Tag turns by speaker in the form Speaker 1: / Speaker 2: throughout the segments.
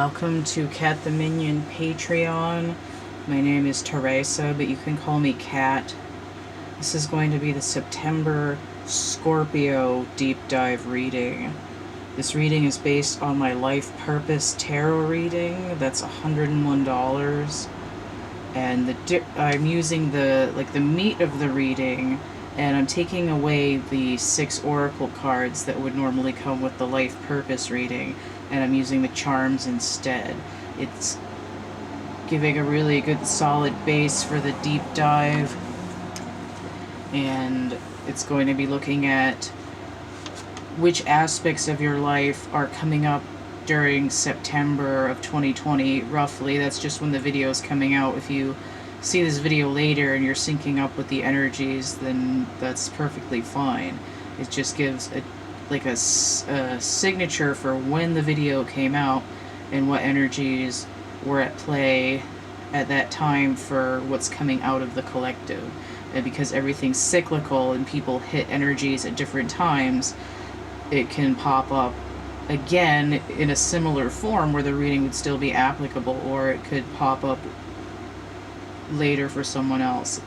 Speaker 1: Welcome to CATtheMinion Patreon. My name is Theresa, but you can call me Cat. This is going to be the September Scorpio deep dive reading. This reading is based on my Life Purpose Tarot reading. That's $101. And I'm using the meat of the reading, and I'm taking away the 6 oracle cards that would normally come with the Life Purpose reading, and I'm using the charms instead. It's giving a really good solid base for the deep dive, and it's going to be looking at which aspects of your life are coming up during September of 2020, roughly. That's just when the video is coming out. If you see this video later and you're syncing up with the energies, then that's perfectly fine. It just gives a signature for when the video came out and what energies were at play at that time for what's coming out of the collective. And because everything's cyclical and people hit energies at different times, it can pop up again in a similar form where the reading would still be applicable, or it could pop up later for someone else.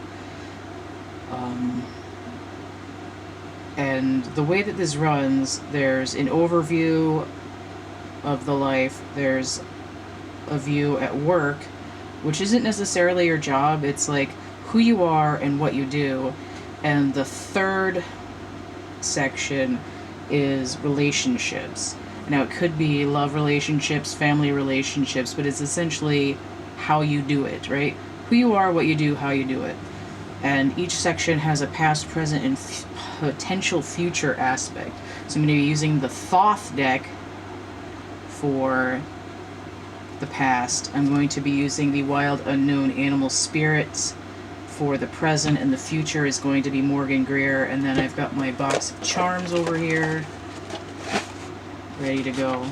Speaker 1: And the way that this runs, there's an overview of the life, there's a view at work, which isn't necessarily your job, it's like who you are and what you do, and the third section is relationships. Now, it could be love relationships, family relationships, but it's essentially how you do it, right? Who you are, what you do, how you do it. And each section has a past, present, and potential future aspect. So I'm going to be using the Thoth deck for the past. I'm going to be using the Wild Unknown Animal Spirits for the present, and the future is going to be Morgan Greer. And then I've got my box of charms over here, ready to go.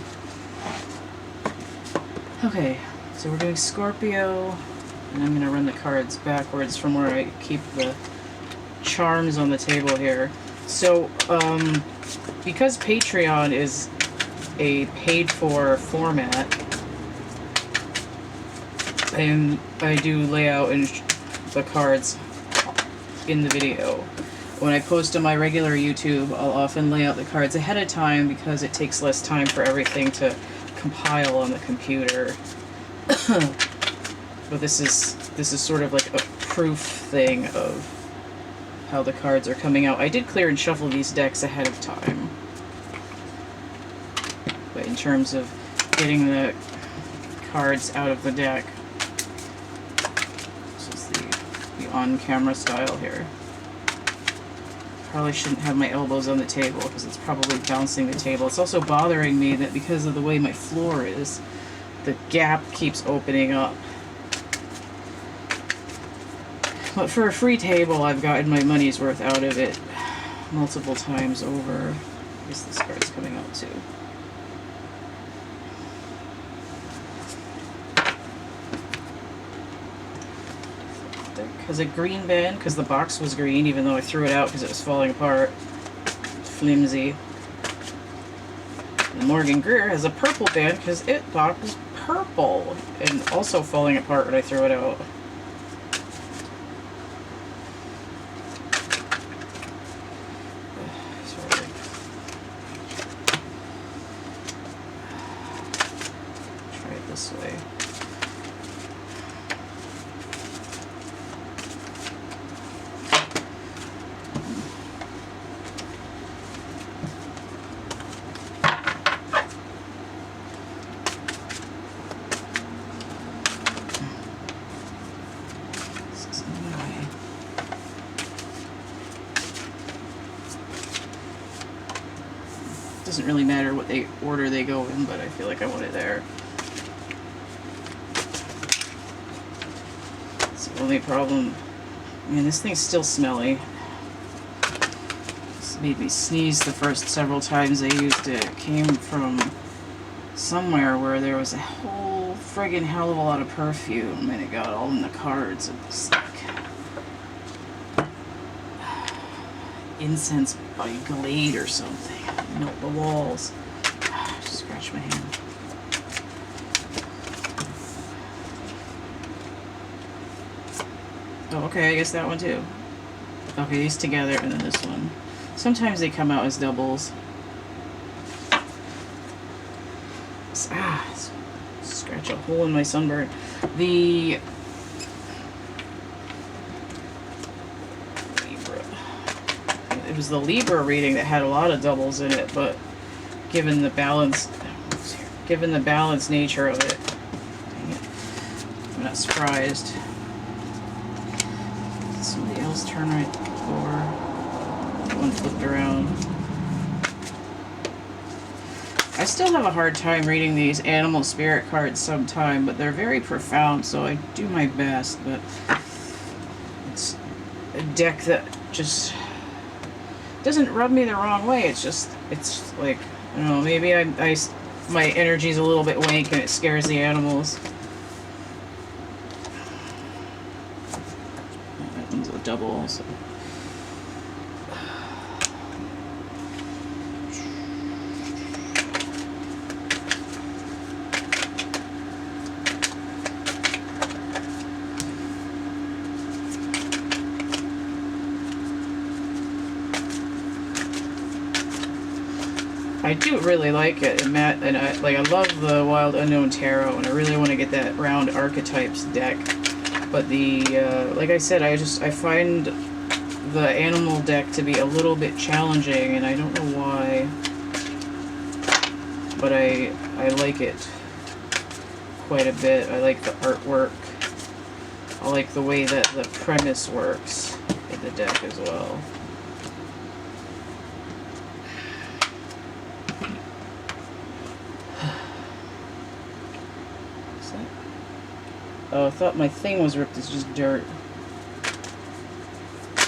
Speaker 1: Okay, so we're doing Scorpio, and I'm going to run the cards backwards from where I keep the charms on the table here. So, because Patreon is a paid-for format, and I do lay out the cards in the video. When I post on my regular YouTube, I'll often lay out the cards ahead of time because it takes less time for everything to compile on the computer. But this is sort of like a proof thing of how the cards are coming out. I did clear and shuffle these decks ahead of time, but in terms of getting the cards out of the deck, this is the on-camera style here. Probably shouldn't have my elbows on the table because it's probably bouncing the table. It's also bothering me that because of the way my floor is, the gap keeps opening up. But for a free table, I've gotten my money's worth out of it multiple times over. I guess this card's coming out too. Has a green band because the box was green, even though I threw it out because it was falling apart. Flimsy. And Morgan Greer has a purple band because it box was purple and also falling apart when I threw it out. Try it this way. Doesn't really matter what order they go in, but I feel like I want it there. It's the only problem. Man, this thing's still smelly. This made me sneeze the first several times I used it. It came from somewhere where there was a whole friggin' hell of a lot of perfume, and it got all in the cards. It was like incense by Glade or something. Melt the walls. Just scratch my hand. Oh, okay, I guess that one too. Okay, these together and then this one. Sometimes they come out as doubles. Scratch a hole in my sunburn. The Libra. It was the Libra reading that had a lot of doubles in it, but given the balance nature of it, dang it, I'm not surprised. Did somebody else turn right or one flipped around? I still have a hard time reading these animal spirit cards sometime, but they're very profound, so I do my best, but it's a deck that just doesn't rub me the wrong way. It's like, I don't know, maybe my energy's a little bit wank and it scares the animals. That one's a double also. I do really like it, and I love the Wild Unknown Tarot, and I really want to get that round archetypes deck. But the like I said, I find the animal deck to be a little bit challenging, and I don't know why. But I like it quite a bit. I like the artwork. I like the way that the premise works in the deck as well. Oh, I thought my thing was ripped. It's just dirt. I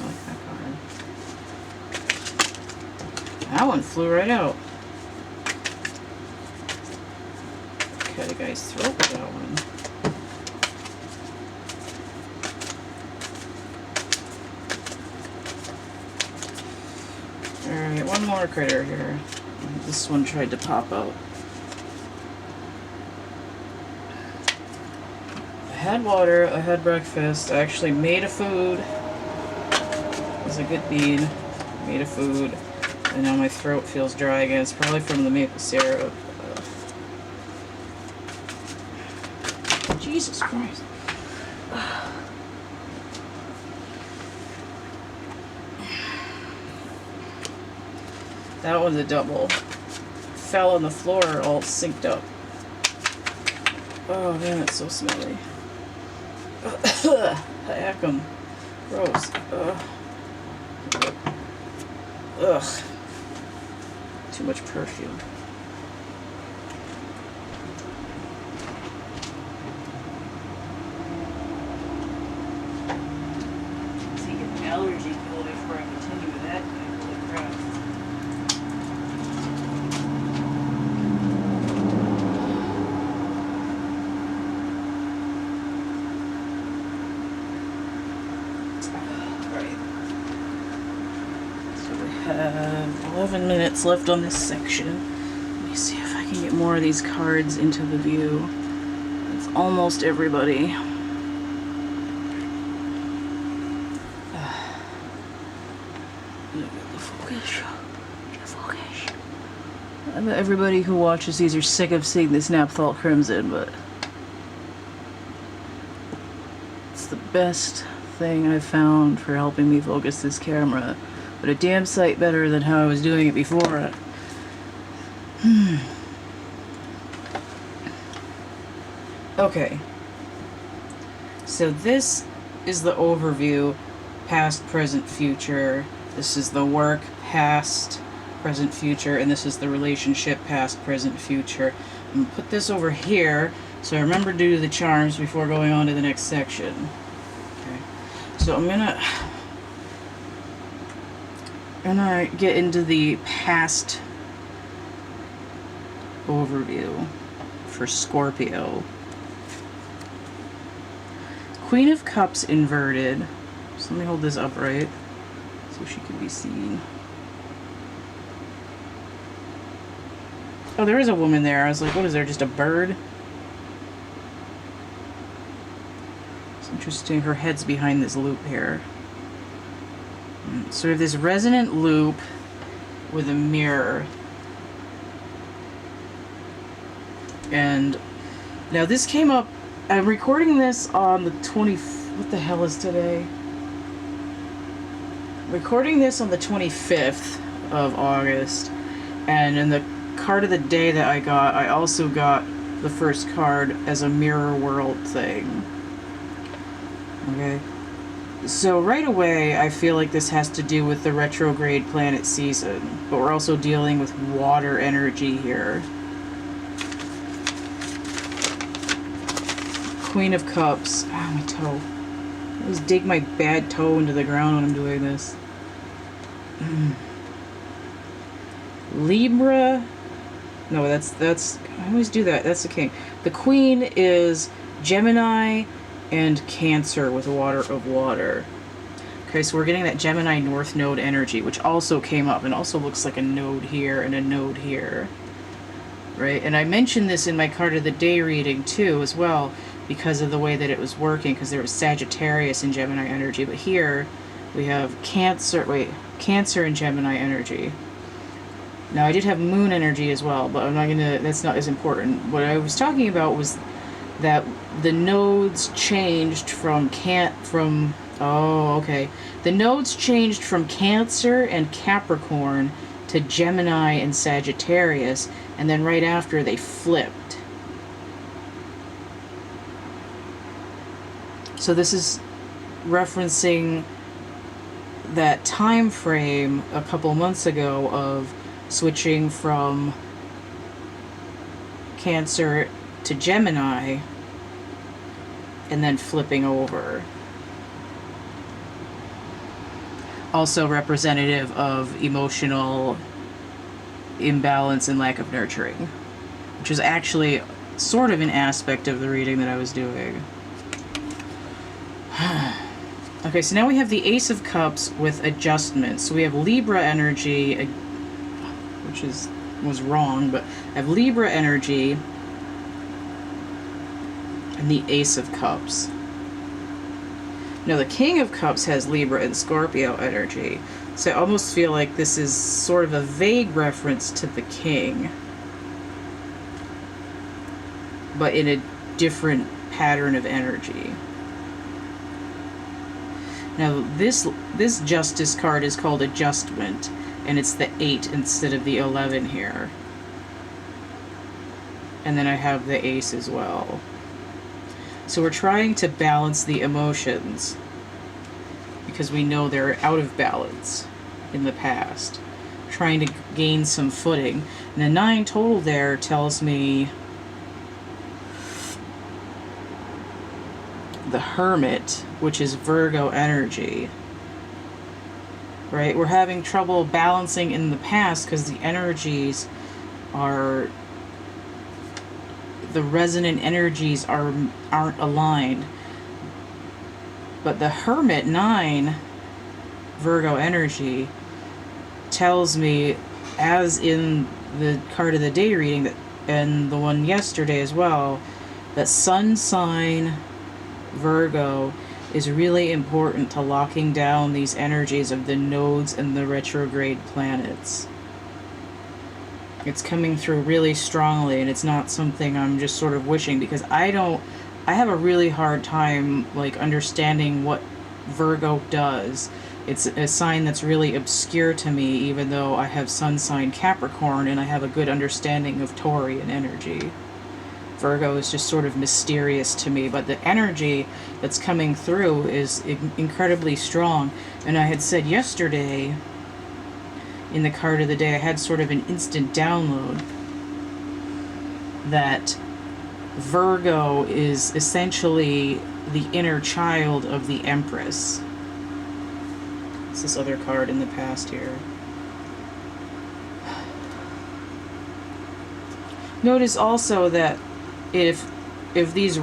Speaker 1: like that card. That one flew right out. Cut a guy's throat with that one. Alright, one more critter here. This one tried to pop out. I had water, I had breakfast, I actually made a food. It was a good deed. Made a food. And now my throat feels dry again. It's probably from the maple syrup. Jesus Christ. That one's a double. Fell on the floor, all synced up. Oh man, it's so smelly. Heck 'em. Gross. Ugh. Too much perfume. See, get an allergy pill before I continue with that. Holy crap. Have 11 minutes left on this section. Let me see if I can get more of these cards into the view. It's almost everybody. I bet everybody who watches these are sick of seeing this Naphthalk Crimson, but it's the best thing I've found for helping me focus this camera. But a damn sight better than how I was doing it before. Okay. So this is the overview, past, present, future. This is the work, past, present, future, and this is the relationship, past, present, future. I'm going to put this over here, so I remember to do the charms before going on to the next section. Okay. So I'm gonna get into the past overview for Scorpio. Queen of Cups inverted. So let me hold this upright so she can be seen. Oh, there is a woman there. I was like, what is there, just a bird? Interesting, her head's behind this loop here. So we have this resonant loop with a mirror. And now this came up, I'm recording this on the 20th, what the hell is today? Recording this on the 25th of August, and in the card of the day that I got, I also got the first card as a mirror world thing. Okay. So right away, I feel like this has to do with the retrograde planet season, but we're also dealing with water energy here. Queen of Cups. Ah, my toe. I always dig my bad toe into the ground when I'm doing this. Libra. No, that's. I always do that. That's the king. The queen is Gemini and Cancer with water of water. Okay, so we're getting that Gemini North Node energy, which also came up and also looks like a node here and a node here. Right? And I mentioned this in my card of the day reading too, as well, because of the way that it was working, because there was Sagittarius and Gemini energy. But here we have Cancer and Gemini energy. Now I did have Moon energy as well, but I'm not gonna, that's not as important. What I was talking about was that the nodes changed from the nodes changed from Cancer and Capricorn to Gemini and Sagittarius, and then right after they flipped. So this is referencing that time frame a couple months ago of switching from Cancer to Gemini and then flipping over. Also representative of emotional imbalance and lack of nurturing, which is actually sort of an aspect of the reading that I was doing. Okay, so now we have the Ace of Cups with adjustments. So we have Libra energy, which was wrong, but I have Libra energy and the Ace of Cups. Now the King of Cups has Libra and Scorpio energy, so I almost feel like this is sort of a vague reference to the King, but in a different pattern of energy. Now this Justice card is called Adjustment, and it's the 8 instead of the 11 here. And then I have the Ace as well. So we're trying to balance the emotions because we know they're out of balance in the past. Trying to gain some footing. And the 9 total there tells me the Hermit, which is Virgo energy. Right? We're having trouble balancing in the past because the energies are, the resonant energies aren't aligned. But the Hermit 9 Virgo energy tells me, as in the card of the day reading that, and the one yesterday as well, that Sun sign Virgo is really important to locking down these energies of the nodes and the retrograde planets. It's coming through really strongly, and it's not something I'm just sort of wishing, because I have a really hard time like understanding what Virgo does. It's a sign that's really obscure to me, even though I have Sun sign Capricorn and I have a good understanding of Taurian energy. Virgo is just sort of mysterious to me, but the energy that's coming through is incredibly strong. And I had said yesterday in the card of the day, I had sort of an instant download that Virgo is essentially the inner child of the Empress. It's this other card in the past here. Notice also that if these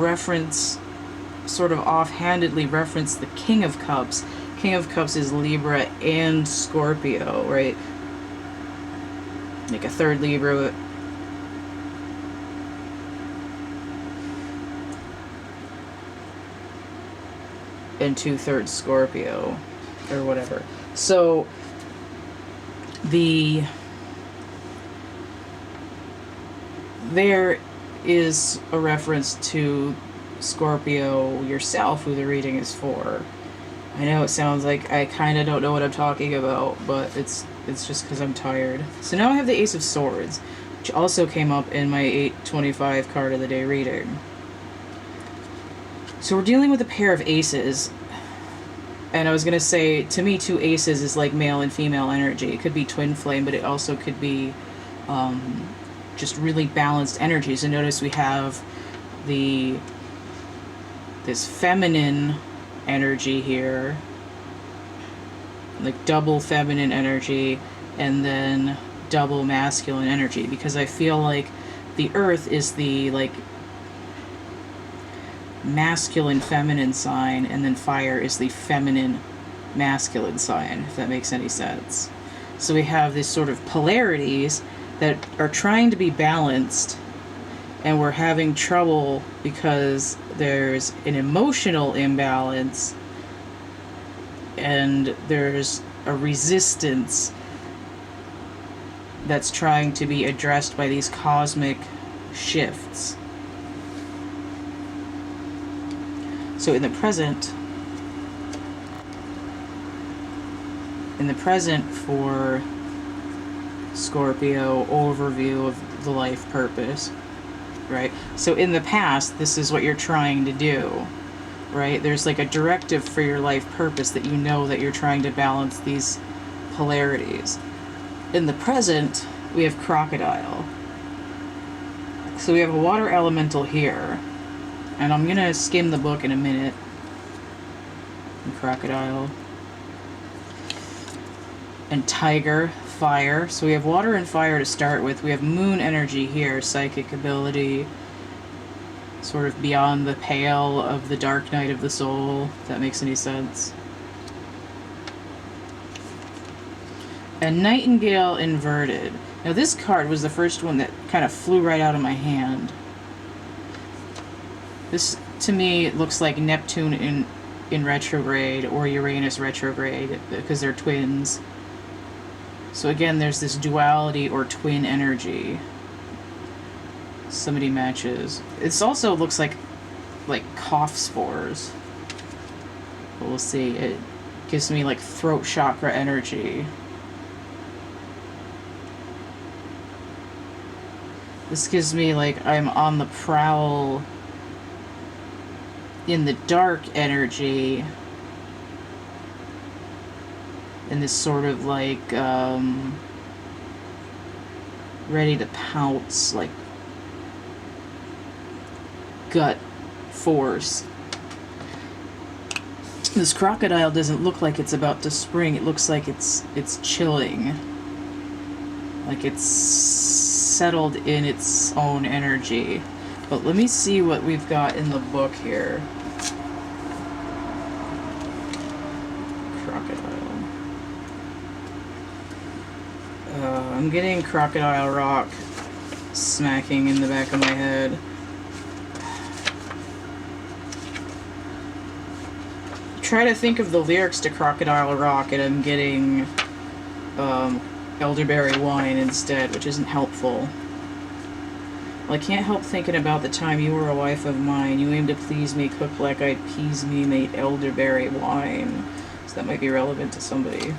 Speaker 1: sort of offhandedly reference the King of Cups is Libra and Scorpio, right? Like a third Libra. and 2/3 Scorpio, or whatever. So there is a reference to Scorpio yourself, who the reading is for. I know it sounds like I kind of don't know what I'm talking about, but it's just because I'm tired. So now I have the Ace of Swords, which also came up in my 825 card of the day reading. So we're dealing with a pair of aces. And I was going to say, to me, 2 aces is like male and female energy. It could be twin flame, but it also could be just really balanced energy. So notice we have this feminine energy here, like double feminine energy, and then double masculine energy, because I feel like the earth is the like masculine feminine sign, and then fire is the feminine masculine sign, if that makes any sense. So we have these sort of polarities that are trying to be balanced, and we're having trouble because there's an emotional imbalance and there's a resistance that's trying to be addressed by these cosmic shifts. So in the present for Scorpio, overview of the life purpose, right? So in the past, this is what you're trying to do, right? There's like a directive for your life purpose that you know that you're trying to balance these polarities. In the present, we have crocodile. So we have a water elemental here. And I'm going to skim the book in a minute. And crocodile. And tiger, fire. So we have water and fire to start with. We have moon energy here, psychic ability. Sort of beyond the pale of the dark night of the soul, if that makes any sense. And nightingale inverted. Now this card was the first one that kind of flew right out of my hand. This, to me, looks like Neptune in retrograde or Uranus retrograde, because they're twins. So again, there's this duality or twin energy. Somebody matches. It also looks like cough spores. But we'll see. It gives me like throat chakra energy. This gives me like I'm on the prowl in the dark energy, in this sort of like ready to pounce, like gut force. This crocodile doesn't look like it's about to spring. It looks like it's chilling, like it's settled in its own energy. But let me see what we've got in the book here. Crocodile. I'm getting crocodile rock smacking in the back of my head. Try to think of the lyrics to Crocodile Rock, and I'm getting elderberry wine instead, which isn't helpful. Well, I can't help thinking about the time you were a wife of mine. You aimed to please me, cook black-eyed peas me, made elderberry wine. So that might be relevant to somebody.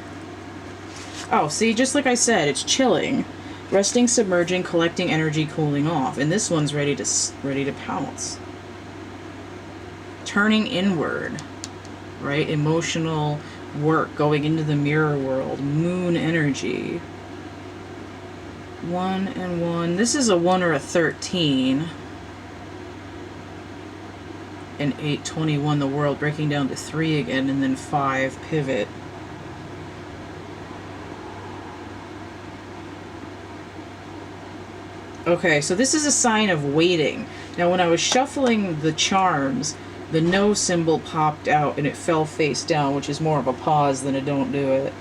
Speaker 1: Oh, see, just like I said, it's chilling. Resting, submerging, collecting energy, cooling off. And this one's ready to pounce. Turning inward, right? Emotional work, going into the mirror world. Moon energy. 1 and 1. This is a 1 or a 13. And 8, 21, the world breaking down to 3 again, and then 5, pivot. Okay, so this is a sign of waiting. Now when I was shuffling the charms, the no symbol popped out and it fell face down, which is more of a pause than a don't do it.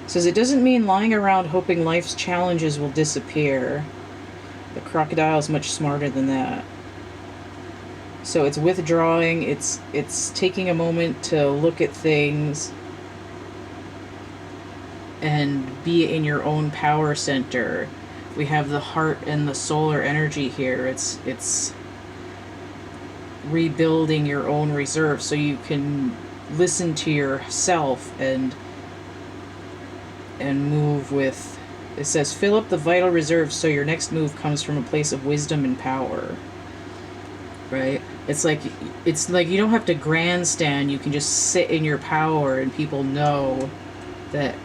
Speaker 1: It says it doesn't mean lying around hoping life's challenges will disappear. The crocodile is much smarter than that. So it's withdrawing, it's taking a moment to look at things and be in your own power center. We have the heart and the solar energy here. It's rebuilding your own reserve so you can listen to yourself and move with. It says fill up the vital reserve so your next move comes from a place of wisdom and power. Right? It's like you don't have to grandstand. You can just sit in your power and people know that,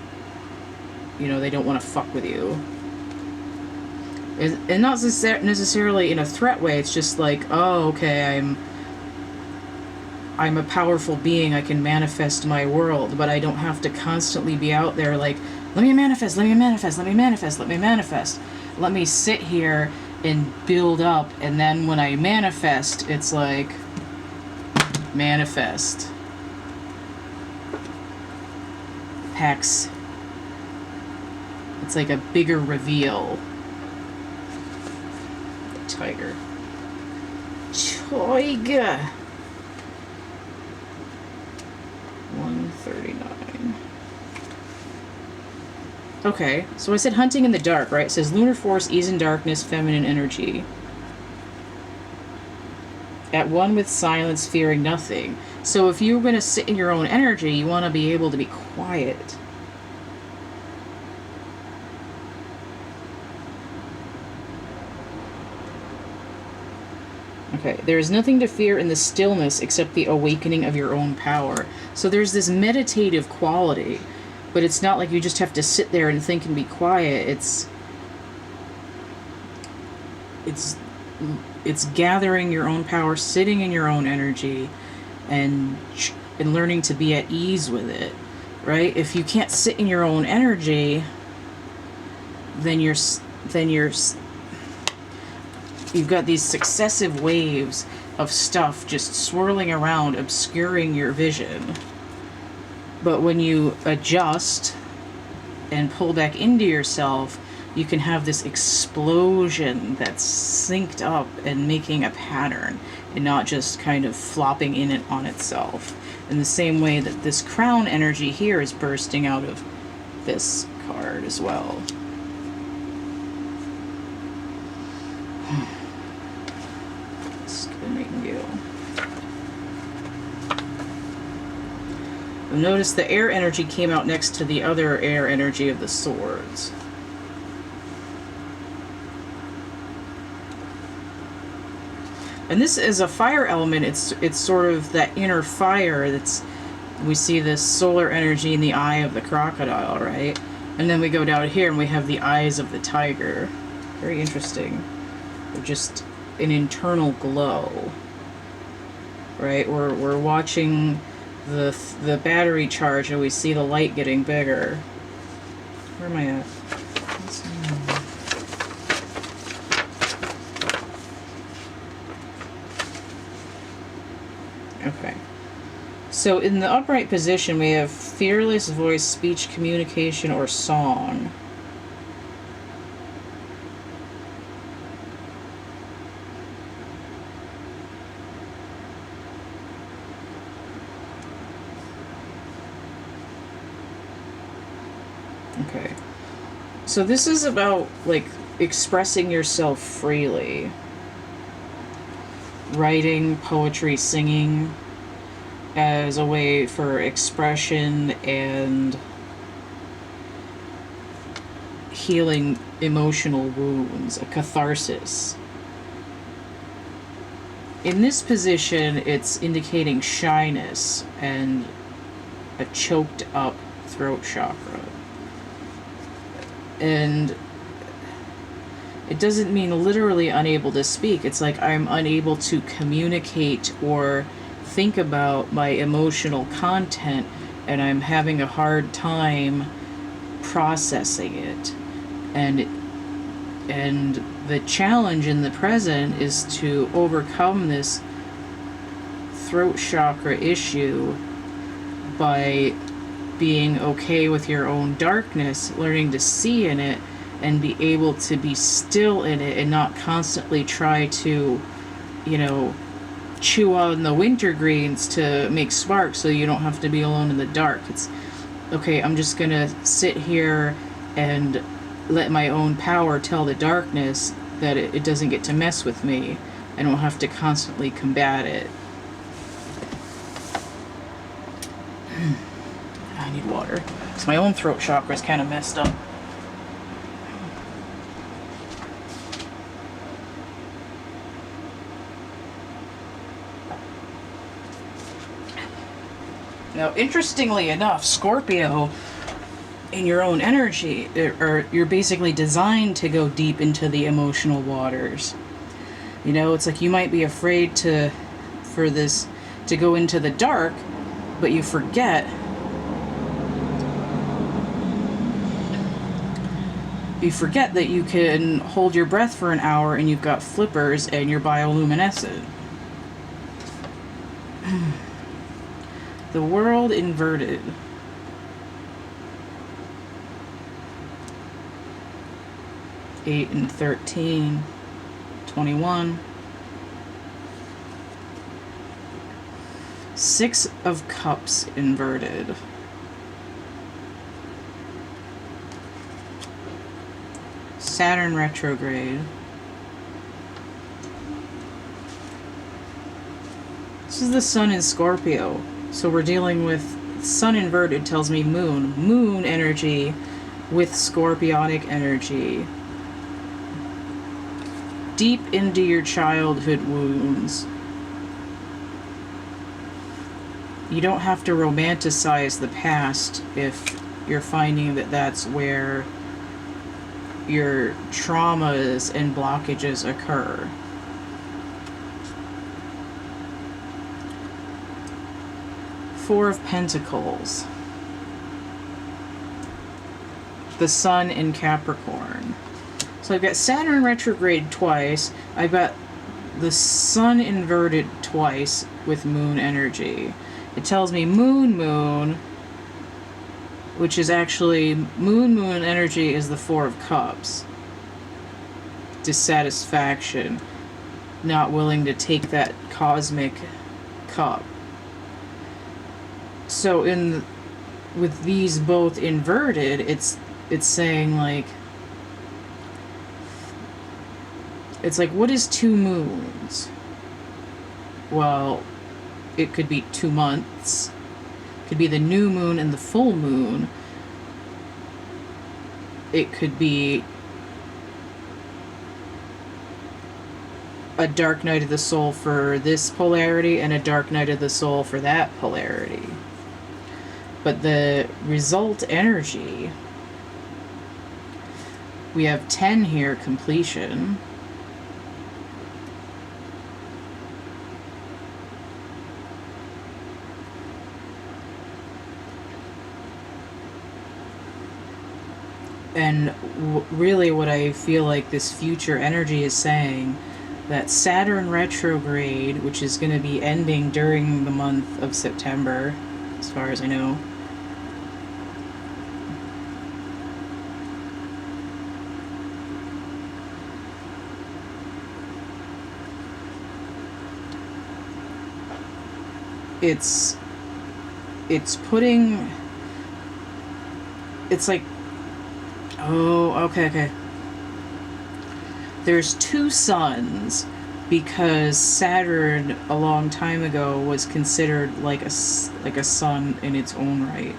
Speaker 1: you know, they don't want to fuck with you. And not necessarily in a threat way. It's just like, oh, okay, I'm a powerful being. I can manifest my world, but I don't have to constantly be out there like, let me manifest, let me manifest, let me manifest, let me manifest. Let me sit here and build up, and then when I manifest, it's like, manifest. Hex. It's like a bigger reveal. Tiger. Tiger. 139. Okay, so I said hunting in the dark, right? It says lunar force, ease in darkness, feminine energy. At one with silence, fearing nothing. So if you're going to sit in your own energy, you want to be able to be quiet. Okay, there is nothing to fear in the stillness except the awakening of your own power. So there's this meditative quality, but it's not like you just have to sit there and think and be quiet. It's gathering your own power, sitting in your own energy, and learning to be at ease with it, right? If you can't sit in your own energy, then you've got these successive waves of stuff just swirling around, obscuring your vision. But when you adjust and pull back into yourself, you can have this explosion that's synced up and making a pattern and not just kind of flopping in it on itself. In the same way that this crown energy here is bursting out of this card as well. Spinning you. Notice the air energy came out next to the other air energy of the swords. And this is a fire element. It's sort of that inner fire we see this solar energy in the eye of the crocodile, right? And then we go down here and we have the eyes of the tiger. Very interesting. They're just an internal glow, right? We're watching the battery charge and we see the light getting bigger. Where am I at? Okay. So in the upright position we have fearless voice, speech, communication, or song. Okay. So this is about, like, expressing yourself freely. Writing, poetry, singing as a way for expression and healing emotional wounds, a catharsis. In this position, it's indicating shyness and a choked up throat chakra. And it doesn't mean literally unable to speak. It's like I'm unable to communicate or think about my emotional content, and I'm having a hard time processing it. And the challenge in the present is to overcome this throat chakra issue by being okay with your own darkness, learning to see in it, and be able to be still in it and not constantly try to, chew on the wintergreens to make sparks so you don't have to be alone in the dark. It's okay, I'm just gonna sit here and let my own power tell the darkness that it doesn't get to mess with me. I don't have to constantly combat it. I need water. So my own throat chakra is kind of messed up. Now, interestingly enough, Scorpio, in your own energy, or you're basically designed to go deep into the emotional waters. You know, it's like you might be afraid to go into the dark, but you forget. You forget that you can hold your breath for an hour and you've got flippers and you're bioluminescent. The world inverted. Eight and 13. 21. Six of Cups inverted. Saturn retrograde. This is the Sun in Scorpio. So we're dealing with Sun inverted tells me Moon. Moon energy with Scorpionic energy. Deep into your childhood wounds. You don't have to romanticize the past if you're finding that that's where your traumas and blockages occur. Four of Pentacles. The Sun in Capricorn. So I've got Saturn retrograde twice. I've got the Sun inverted twice with Moon energy. It tells me Moon, which is actually Moon energy is the Four of Cups. Dissatisfaction. Not willing to take that cosmic cup. So with these both inverted, it's saying like, it's like, what is 2 moons? Well, it could be 2 months. It could be the new moon and the full moon. It could be a dark night of the soul for this polarity and a dark night of the soul for that polarity. But the result energy, we have 10 here, completion. And really what I feel like this future energy is saying, that Saturn retrograde, which is going to be ending during the month of September, as far as I know, it's putting, it's like, oh, okay. There's 2 suns because Saturn a long time ago was considered like a sun in its own right.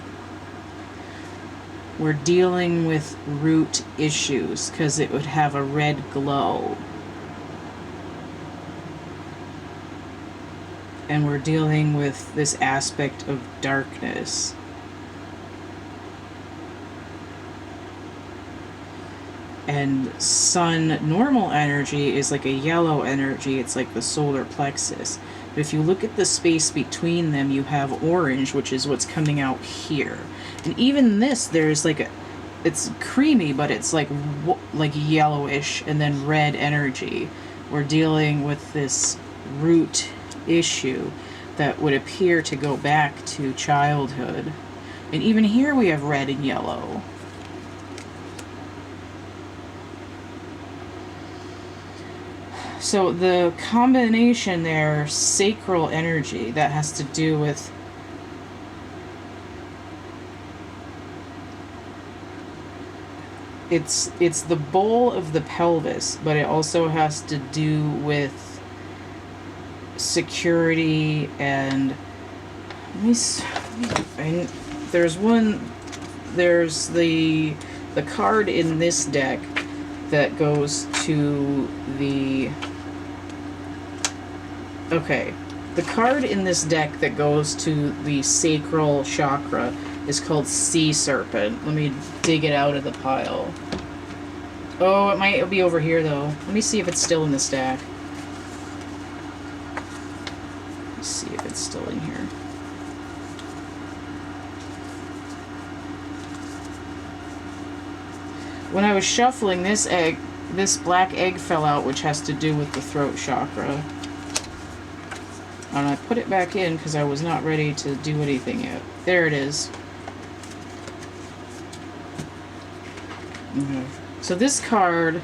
Speaker 1: We're dealing with root issues because it would have a red glow. And we're dealing with this aspect of darkness. And Sun normal energy is like a yellow energy. It's like the solar plexus. But if you look at the space between them, you have orange, which is what's coming out here. And even this, there's like a, it's creamy, but it's like yellowish, and then red energy. We're dealing with this root issue that would appear to go back to childhood. And even here we have red and yellow. So the combination there, sacral energy, that has to do with it's the bowl of the pelvis, but it also has to do with security and there's the card in this deck that goes to the the card in this deck that goes to the sacral chakra is called Sea Serpent. Let me dig it out of the pile. Oh, it might be over here though. Let me see if it's still in the stack. Let's see if it's still in here. When I was shuffling this black egg fell out, which has to do with the throat chakra. And I put it back in because I was not ready to do anything yet. There it is. Okay. So this card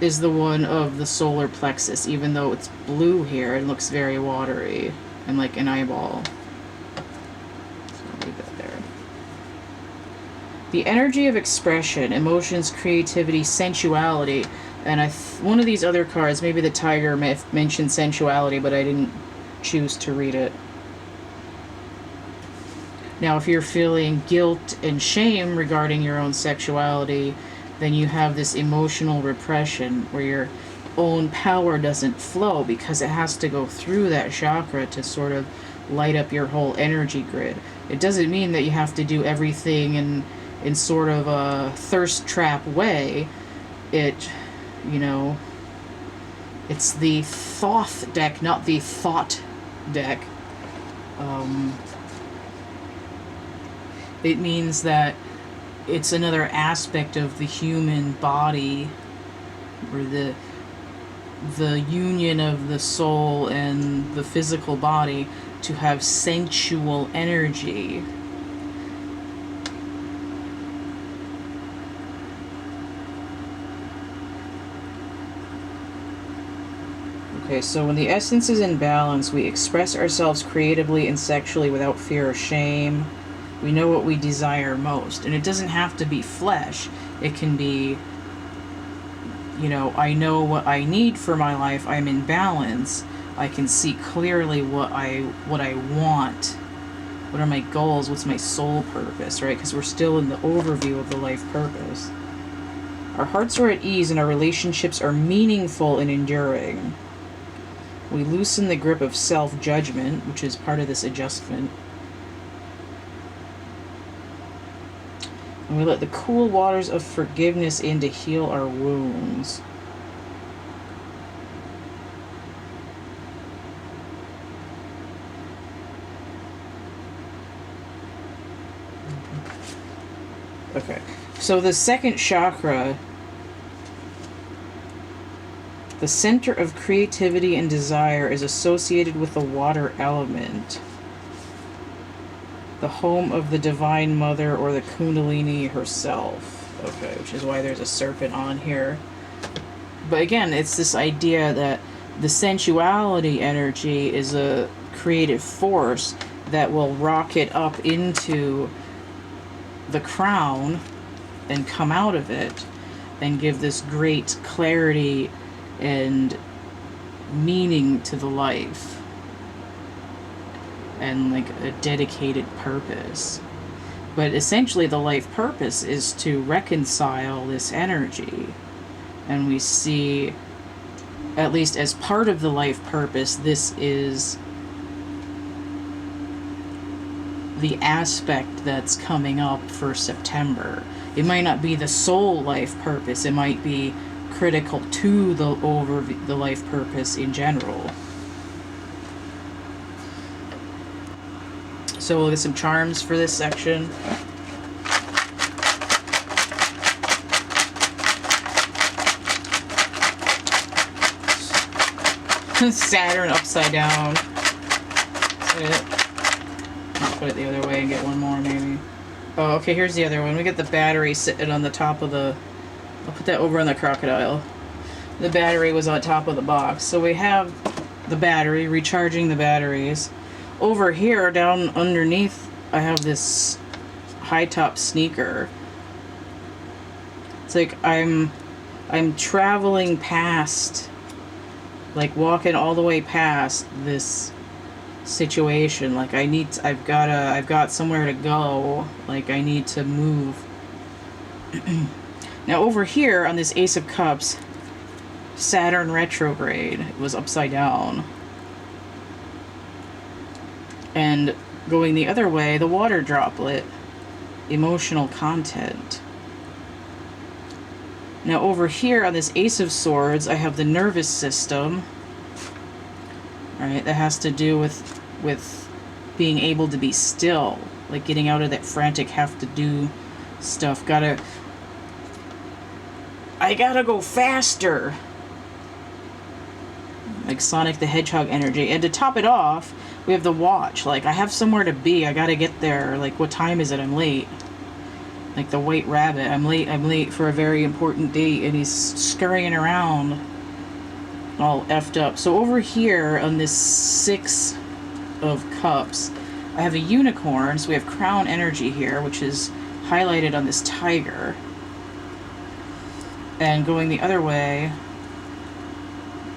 Speaker 1: is the one of the solar plexus, even though it's blue here, it looks very watery and like an eyeball. So I'll leave that there. The energy of expression, emotions, creativity, sensuality, and one of these other cards, maybe the tiger mentioned sensuality, but I didn't choose to read it. Now, if you're feeling guilt and shame regarding your own sexuality, then you have this emotional repression where your own power doesn't flow because it has to go through that chakra to sort of light up your whole energy grid. It doesn't mean that you have to do everything in sort of a thirst trap way. It's the Thoth deck, not the Thought deck. It means that it's another aspect of the human body, or the union of the soul and the physical body to have sensual energy. Okay, so when the essence is in balance, we express ourselves creatively and sexually without fear or shame. We know what we desire most. And it doesn't have to be flesh. It can be, I know what I need for my life. I'm in balance. I can see clearly what I want. What are my goals? What's my soul purpose, right? Because we're still in the overview of the life purpose. Our hearts are at ease and our relationships are meaningful and enduring. We loosen the grip of self-judgment, which is part of this adjustment. And we let the cool waters of forgiveness in to heal our wounds. Okay, so the second chakra, the center of creativity and desire, is associated with the water element. The home of the Divine Mother or the Kundalini herself. Okay, which is why there's a serpent on here. But again, it's this idea that the sensuality energy is a creative force that will rocket up into the crown and come out of it and give this great clarity and meaning to the life. And like a dedicated purpose. But essentially the life purpose is to reconcile this energy. And we see, at least as part of the life purpose, this is the aspect that's coming up for September. It might not be the sole life purpose. It might be critical to the life purpose in general. So we'll get some charms for this section. Saturn upside down. That's it. I'll put it the other way and get one more maybe. Oh, okay, here's the other one. We get the battery sitting on the top of the... I'll put that over on the crocodile. the battery was on top of the box. So we have the battery, recharging the batteries. Over here, down underneath, I have this high top sneaker. It's like I'm traveling past, like walking all the way past this situation. Like I've got somewhere to go. Like I need to move. Now over here on this Ace of Cups, Saturn retrograde, it was upside down. And going the other way, the water droplet, emotional content. Now over here on this Ace of Swords, I have the nervous system. Alright, that has to do with being able to be still. Like getting out of that frantic have to do stuff. I gotta go faster. Like Sonic the Hedgehog energy. And to top it off, we have the watch. Like I have somewhere to be. I gotta get there. Like what time is it? I'm late. Like the white rabbit. I'm late for a very important date, and he's scurrying around all effed up. So over here on this Six of Cups, I have a unicorn. So we have crown energy here, which is highlighted on this tiger. And going the other way,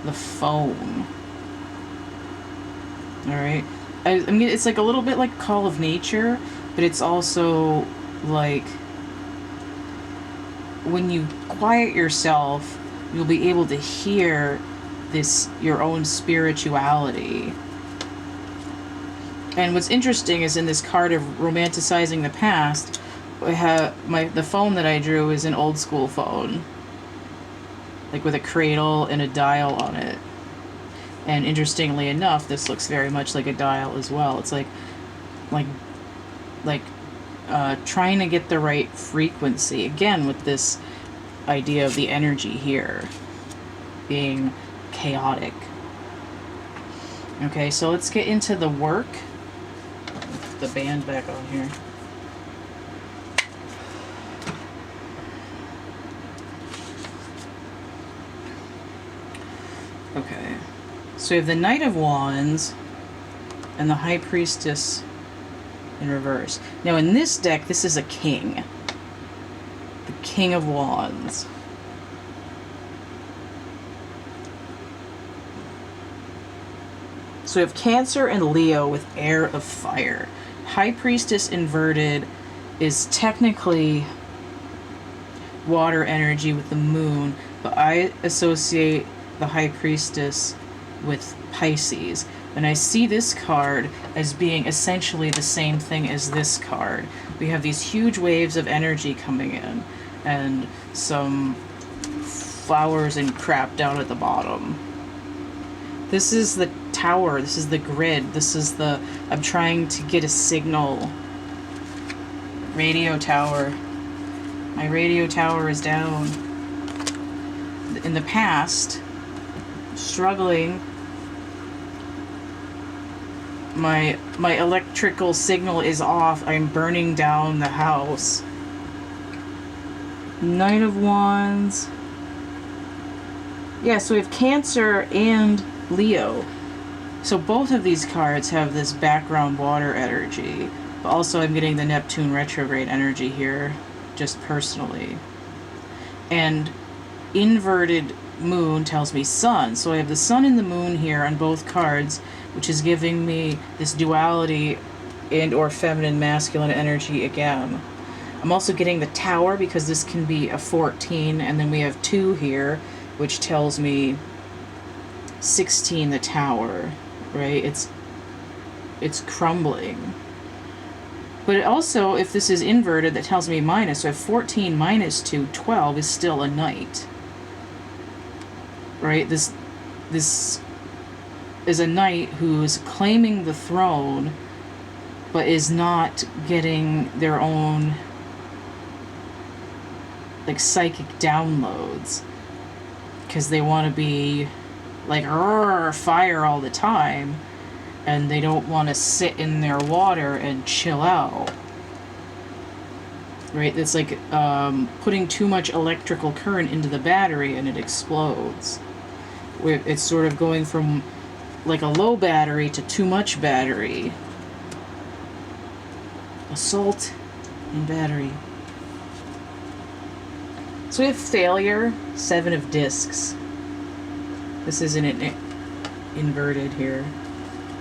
Speaker 1: the phone. Alright. I mean, it's like a little bit like Call of Nature, but it's also like when you quiet yourself, you'll be able to hear your own spirituality. And what's interesting is in this card of romanticizing the past, I have the phone that I drew is an old school phone, like with a cradle and a dial on it. And interestingly enough, this looks very much like a dial as well. It's like trying to get the right frequency, again with this idea of the energy here being chaotic. Okay, so let's get into the work. Put the band back on here. Okay, so we have the Knight of Wands and the High Priestess in reverse. Now in this deck, this is a king. The King of Wands. So we have Cancer and Leo with Air of Fire. High Priestess inverted is technically water energy with the moon, but I associate the High Priestess with Pisces. And I see this card as being essentially the same thing as this card. We have these huge waves of energy coming in, and some flowers and crap down at the bottom. This is the tower, this is the grid, this is the... I'm trying to get a signal. Radio tower. My radio tower is down. In the past, struggling, my electrical signal is off. I'm burning down the house. Knight of Wands. Yeah, so we have Cancer and Leo. So both of these cards have this background water energy. But also I'm getting the Neptune retrograde energy here, just personally. And inverted moon tells me sun. So I have the sun and the moon here on both cards, which is giving me this duality and or feminine masculine energy again. I'm also getting the tower because this can be a 14, and then we have 2 here, which tells me 16, the tower, right? It's crumbling. But it also, if this is inverted, that tells me minus. So if 14 minus 2, 12 is still a knight. Right? This is a knight who's claiming the throne, but is not getting their own like psychic downloads. Because they want to be like fire all the time, and they don't want to sit in their water and chill out. right? It's like putting too much electrical current into the battery and it explodes. It's sort of going from like a low battery to too much battery. Assault and battery. So we have failure, 7 of discs. This isn't inverted here.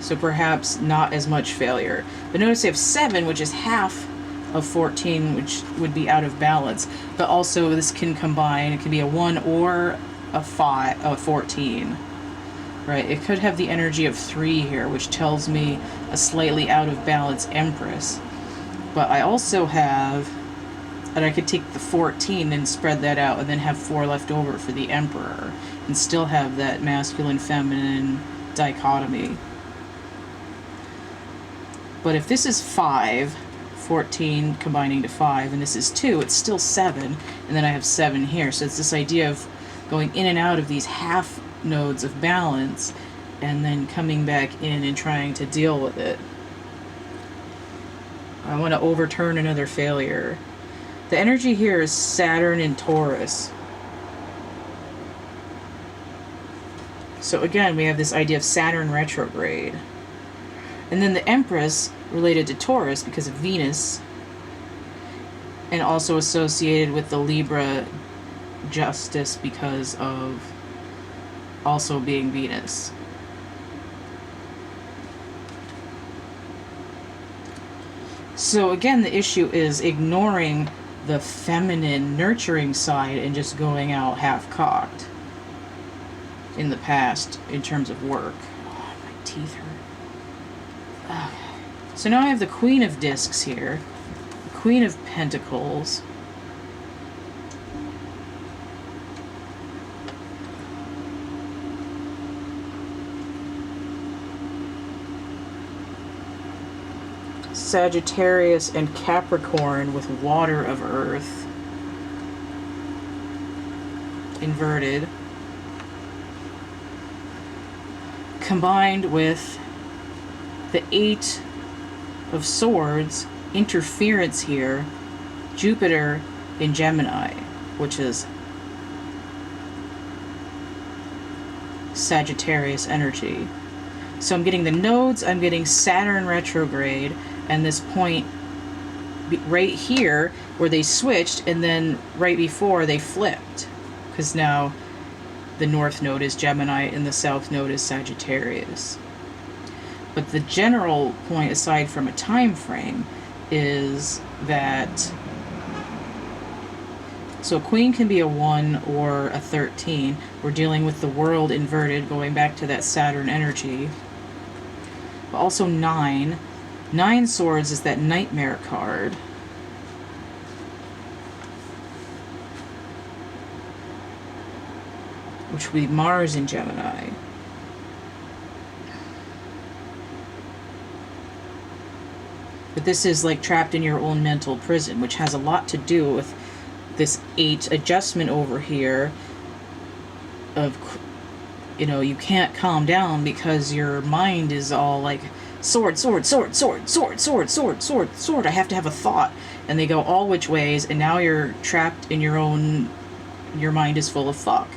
Speaker 1: So perhaps not as much failure. But notice we have 7, which is half of 14, which would be out of balance. But also this can combine. It can be a 1 or a 14. Right? It could have the energy of 3 here, which tells me a slightly out of balance Empress. But I also have, and I could take the 14 and spread that out and then have 4 left over for the Emperor and still have that masculine-feminine dichotomy. But if this is 5, 14 combining to 5, and this is 2, it's still 7, and then I have 7 here. So it's this idea of going in and out of these half nodes of balance and then coming back in and trying to deal with it. I want to overturn another failure. The energy here is Saturn and Taurus. So again, we have this idea of Saturn retrograde. And then the Empress related to Taurus because of Venus, and also associated with the Libra justice because of also being Venus. So again, the issue is ignoring the feminine nurturing side and just going out half-cocked in the past in terms of work. Oh, my teeth hurt. Okay. So now I have the Queen of Discs here, the Queen of Pentacles, Sagittarius and Capricorn with Water of Earth, inverted, combined with the 8 of Swords, interference here, Jupiter in Gemini, which is Sagittarius energy. So I'm getting the nodes, I'm getting Saturn retrograde, and this point right here where they switched, and then right before they flipped, because now the north node is Gemini and the south node is Sagittarius. But the general point, aside from a time frame, is that so a queen can be a 1 or a 13. We're dealing with the world inverted, going back to that Saturn energy. But also 9. 9 swords is that nightmare card. Which would be Mars in Gemini. But this is like trapped in your own mental prison, which has a lot to do with this 8 adjustment over here of, you know, you can't calm down because your mind is all like, sword, sword, sword, sword, sword, sword, sword, sword, sword. I have to have a thought. And they go all which ways, and now you're trapped in your own, your mind is full of fuck.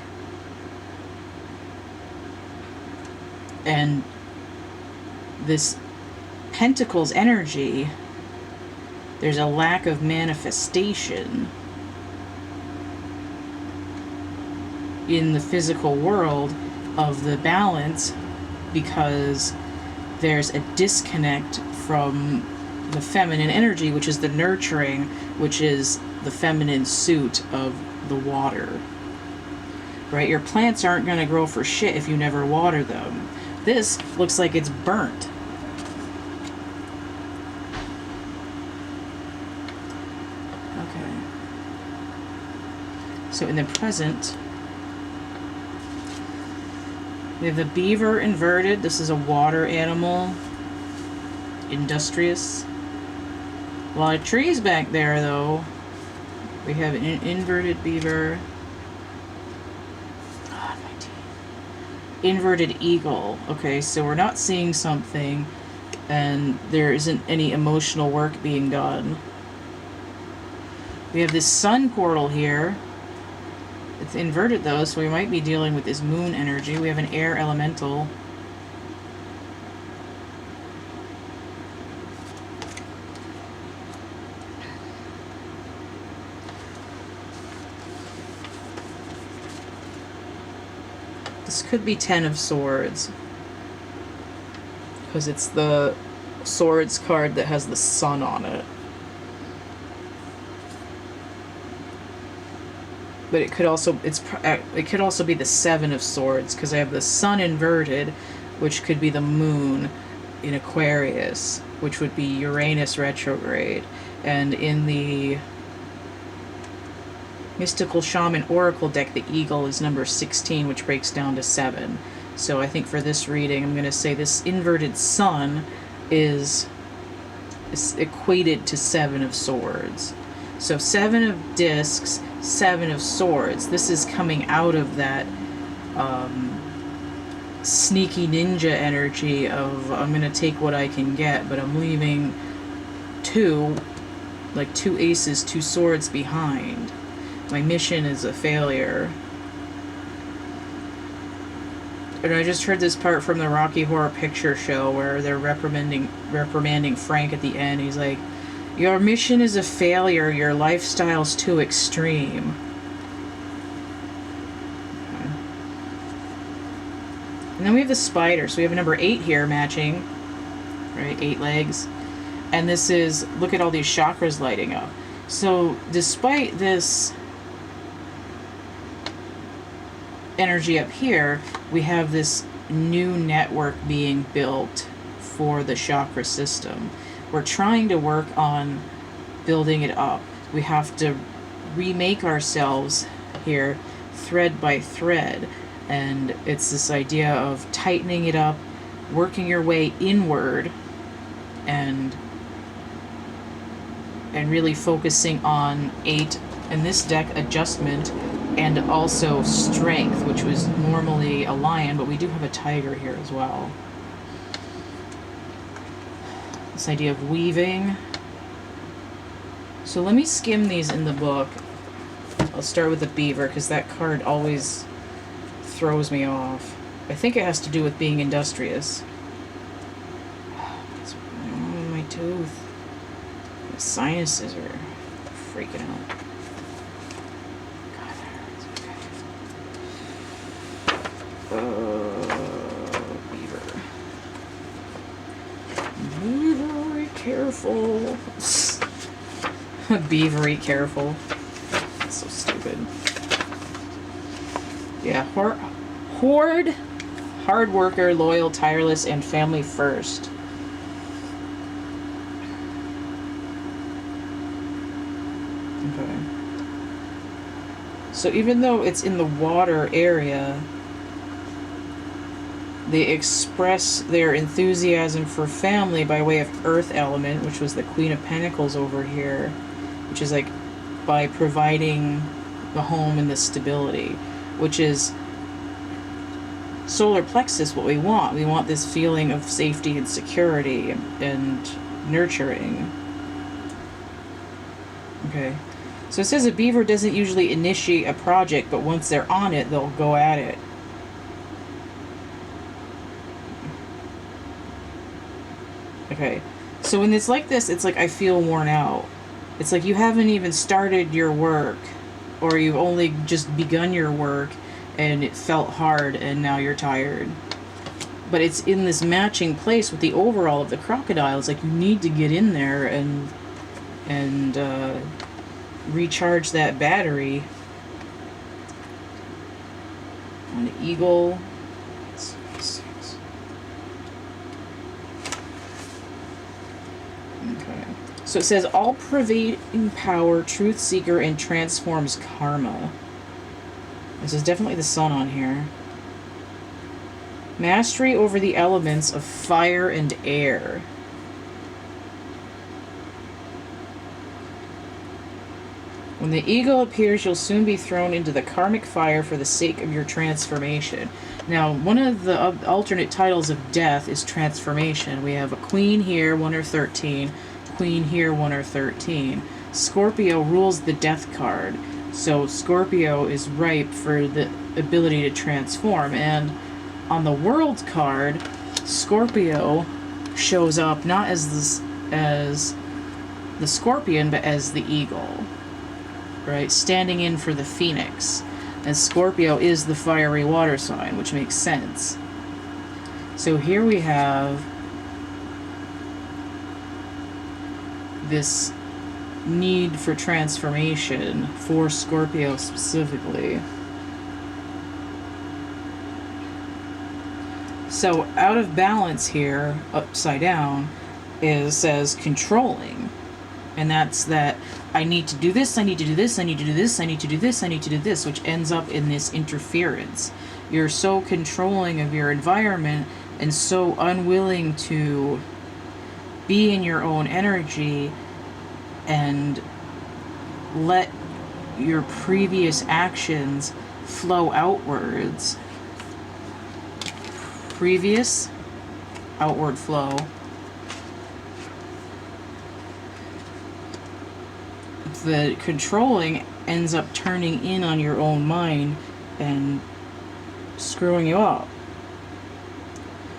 Speaker 1: And this Pentacles energy, there's a lack of manifestation in the physical world of the balance because there's a disconnect from the feminine energy, which is the nurturing, which is the feminine suit of the water. Right? Your plants aren't going to grow for shit if you never water them. This looks like it's burnt. Okay. So in the present, we have the beaver inverted. This is a water animal. Industrious. A lot of trees back there, though. We have an inverted beaver. God, my teeth. Inverted eagle. Okay, so we're not seeing something, and there isn't any emotional work being done. We have this sun portal here. It's inverted though, so we might be dealing with this moon energy. We have an air elemental. This could be 10 of Swords, because it's the Swords card that has the sun on it. But it could also be the 7 of Swords, because I have the sun inverted, which could be the moon in Aquarius, which would be Uranus retrograde. And in the Mystical Shaman Oracle deck, the eagle is number 16, which breaks down to 7. So I think for this reading, I'm going to say this inverted sun is equated to 7 of Swords. So 7 of Discs, 7 of Swords. This is coming out of that sneaky ninja energy of I'm going to take what I can get, but I'm leaving 2 aces, 2 swords behind. My mission is a failure. And I just heard this part from the Rocky Horror Picture Show where they're reprimanding Frank at the end. He's like, your mission is a failure, your lifestyle's too extreme. Okay. And then we have the spider. So we have a number 8 here matching. Right, 8 legs. And this is, look at all these chakras lighting up. So despite this energy up here, we have this new network being built for the chakra system. We're trying to work on building it up. We have to remake ourselves here thread by thread, and it's this idea of tightening it up, working your way inward, and really focusing on 8 in this deck, adjustment, and also strength, which was normally a lion, but we do have a tiger here as well. This idea of weaving. So let me skim these in the book. I'll start with the beaver, because that card always throws me off. I think it has to do with being industrious. My tooth. My sinuses are freaking out. Beaver. Be very careful. Be very careful. That's so stupid. Yeah, hoard, hard worker, loyal, tireless, and family first. Okay. So even though it's in the water area, they express their enthusiasm for family by way of earth element, which was the Queen of Pentacles over here, which is like by providing the home and the stability, which is solar plexus what we want. We want this feeling of safety and security and nurturing. Okay. So it says a beaver doesn't usually initiate a project, but once they're on it, they'll go at it. Okay, so when it's like this, it's like I feel worn out. It's like you haven't even started your work, or you've only just begun your work, and it felt hard, and now you're tired. But it's in this matching place with the overall of the crocodile. It's like you need to get in there and recharge that battery. On the eagle. Okay. So it says, all-pervading power, truth seeker, and transforms karma. This is definitely the sun on here. Mastery over the elements of fire and air. When the eagle appears, you'll soon be thrown into the karmic fire for the sake of your transformation. Now, one of the alternate titles of death is transformation. We have a queen here, 1 or 13. Queen here, 1 or 13. Scorpio rules the death card. So Scorpio is ripe for the ability to transform. And on the world card, Scorpio shows up not as the scorpion, but as the eagle, right? Standing in for the phoenix. And Scorpio is the fiery water sign, which makes sense. So here we have this need for transformation for Scorpio specifically. So out of balance here, upside down, says controlling. And that's that I need to do this, I need to do this, I need to do this, I need to do this, I need to do this, which ends up in this interference. You're so controlling of your environment and so unwilling to be in your own energy and let your previous actions flow outwards. Previous outward flow. The controlling ends up turning in on your own mind and screwing you up.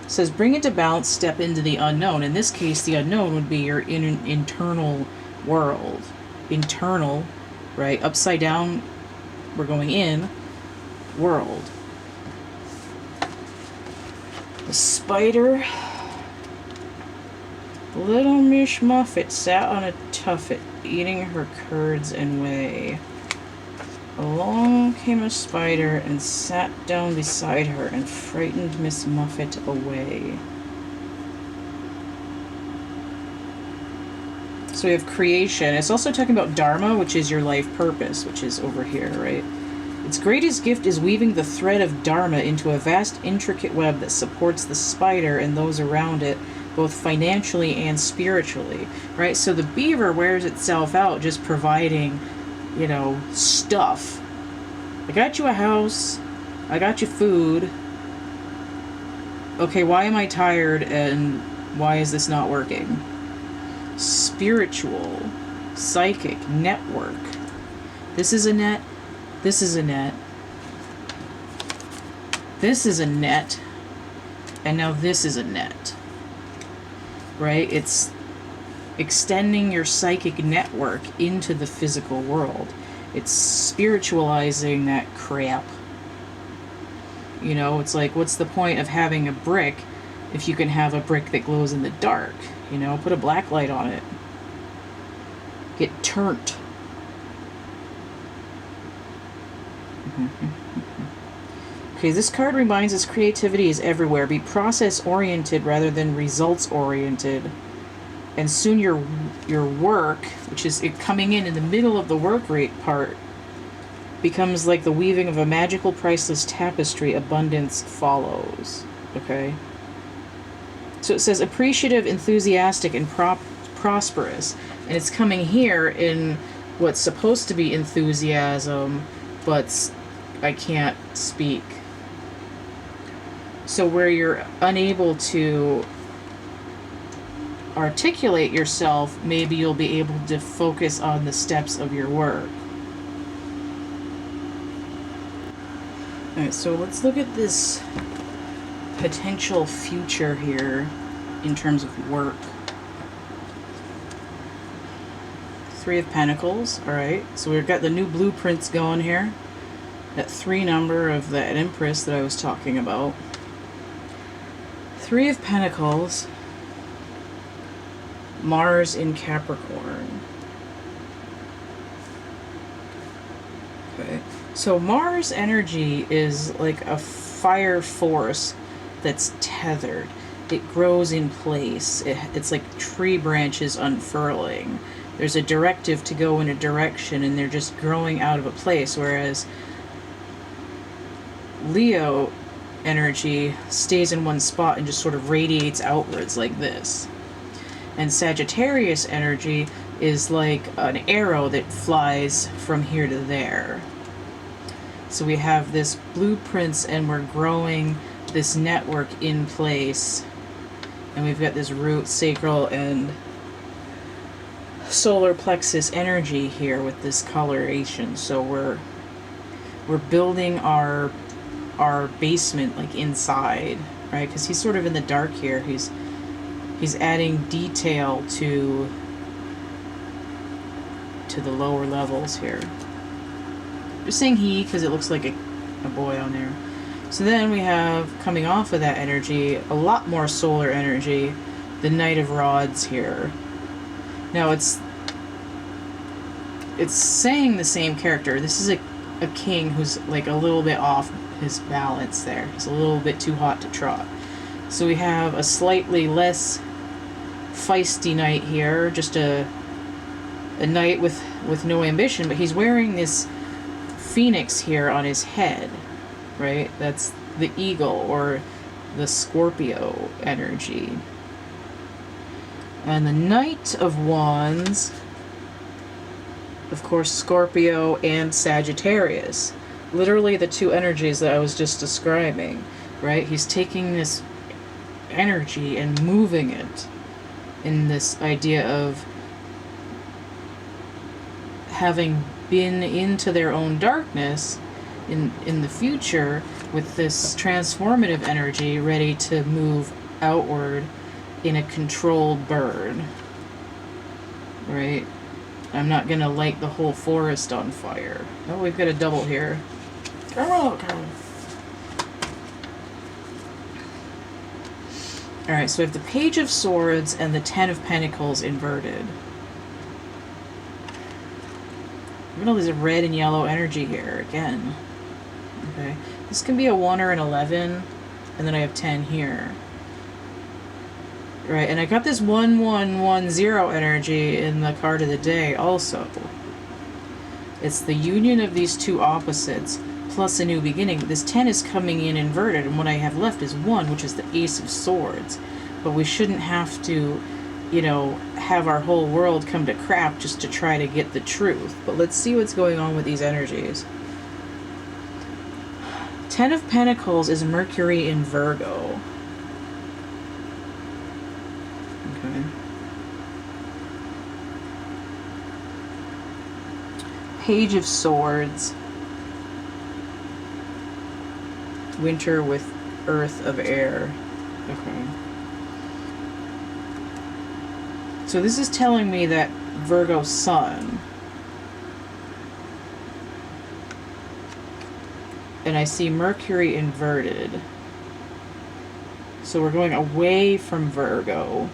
Speaker 1: It says bring into balance, step into the unknown. In this case, the unknown would be your internal world. Internal, right? Upside down, we're going in. World. The spider. Little Miss Muffet sat on a tuffet, eating her curds and whey. Along came a spider and sat down beside her and frightened Miss Muffet away. So we have creation. It's also talking about dharma, which is your life purpose, which is over here, right? Its greatest gift is weaving the thread of dharma into a vast, intricate web that supports the spider and those around it, both financially and spiritually, right? So the beaver wears itself out just providing, you know, stuff. I got you a house. I got you food. Okay, why am I tired and why is this not working? Spiritual, psychic, network. This is a net. This is a net. This is a net. And now this is a net. Right? It's extending your psychic network into the physical world. It's spiritualizing that crap. You know, it's like, what's the point of having a brick if you can have a brick that glows in the dark? You know, put a black light on it. Get turned. Okay, this card reminds us creativity is everywhere. Be process-oriented rather than results-oriented. And soon your work, which is it coming in the middle of the work rate part, becomes like the weaving of a magical, priceless tapestry. Abundance follows. Okay? So it says appreciative, enthusiastic, and prosperous. And it's coming here in what's supposed to be enthusiasm, but I can't speak. So where you're unable to articulate yourself, maybe you'll be able to focus on the steps of your work. Alright, so let's look at this potential future here in terms of work. Three of Pentacles, alright. So we've got the new blueprints going here. That 3 number of that Empress that I was talking about. Three of Pentacles. Mars in Capricorn. Okay. So Mars energy is like a fire force that's tethered. It grows in place. It's like tree branches unfurling. There's a directive to go in a direction and they're just growing out of a place, whereas Leo energy stays in one spot and just sort of radiates outwards like this. And Sagittarius energy is like an arrow that flies from here to there. So we have this blueprints and we're growing this network in place. And we've got this root, sacral, and solar plexus energy here with this coloration. So we're building our basement like inside, right? Because he's sort of in the dark here. He's adding detail to the lower levels here. Just saying he because it looks like a boy on there. So then we have, coming off of that energy, a lot more solar energy, the Knight of Rods here. Now it's saying the same character. This is a king who's like a little bit off his balance there. He's a little bit too hot to trot. So we have a slightly less feisty knight here, just a knight with no ambition, but he's wearing this phoenix here on his head, right? That's the eagle or the Scorpio energy. And the Knight of Wands, of course, Scorpio and Sagittarius. Literally the two energies that I was just describing, right? He's taking this energy and moving it in this idea of having been into their own darkness in the future with this transformative energy ready to move outward in a controlled burn, right? I'm not gonna light the whole forest on fire. Oh, we've got a double here. Oh, God. Alright, so we have the Page of Swords and the Ten of Pentacles inverted. There's a red and yellow energy here again. Okay, this can be a 1 or an 11, and then I have 10 here. Right, and I got this 1110 energy in the card of the day also. It's the union of these two opposites plus a new beginning. This 10 is coming in inverted, and what I have left is 1, which is the Ace of Swords. But we shouldn't have to, you know, have our whole world come to crap just to try to get the truth. But let's see what's going on with these energies. 10 of Pentacles is Mercury in Virgo. Okay. Page of Swords. Winter with Earth of Air. Okay. So this is telling me that Virgo Sun, and I see Mercury inverted. So we're going away from Virgo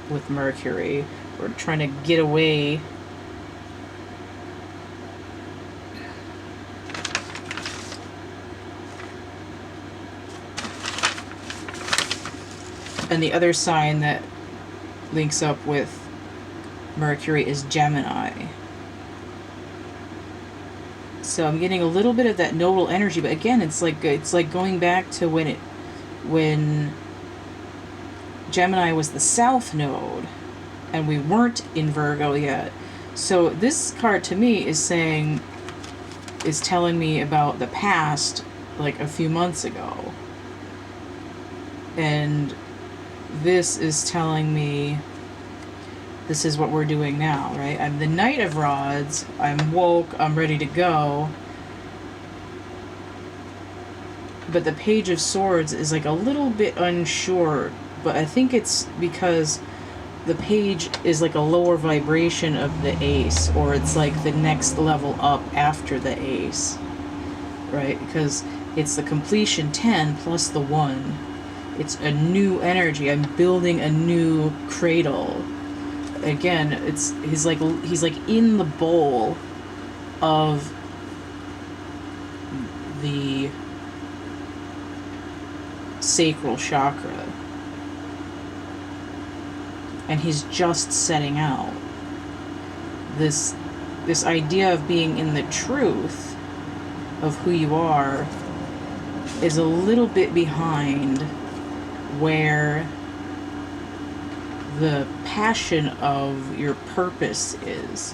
Speaker 1: with Mercury. We're trying to get away . And the other sign that links up with Mercury is Gemini. So I'm getting a little bit of that nodal energy, but again, it's like going back to when Gemini was the south node and we weren't in Virgo yet. So this card to me is telling me about the past, like a few months ago. And this is telling me this is what we're doing now, right? I'm the Knight of Rods. I'm woke. I'm ready to go. But the Page of Swords is like a little bit unsure. But I think it's because the Page is like a lower vibration of the Ace, or it's like the next level up after the Ace, right? Because it's the completion 10 plus the 1. It's a new energy. I'm building a new cradle. Again, he's like in the bowl of the sacral chakra. And he's just setting out. This idea of being in the truth of who you are is a little bit behind where the passion of your purpose is.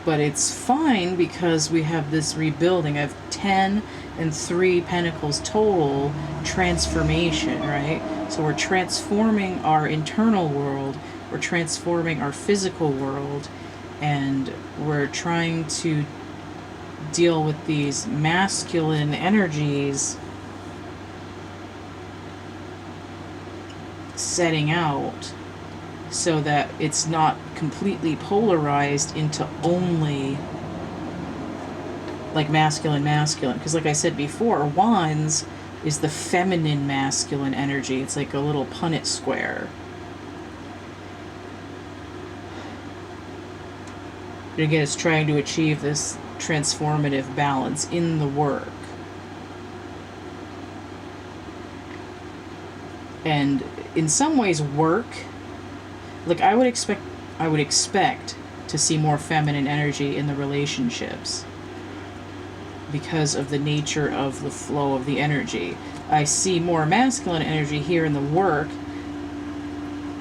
Speaker 1: But it's fine because we have this rebuilding. I have 10 and 3 Pentacles total transformation, right? So we're transforming our internal world we're transforming our physical world, and we're trying to deal with these masculine energies setting out, so that it's not completely polarized into only like masculine, because like I said before, wands is the feminine masculine energy. It's like a little Punnett square. But again, it's trying to achieve this transformative balance in the work. And in some ways, work, like I would expect to see more feminine energy in the relationships because of the nature of the flow of the energy. I see more masculine energy here in the work.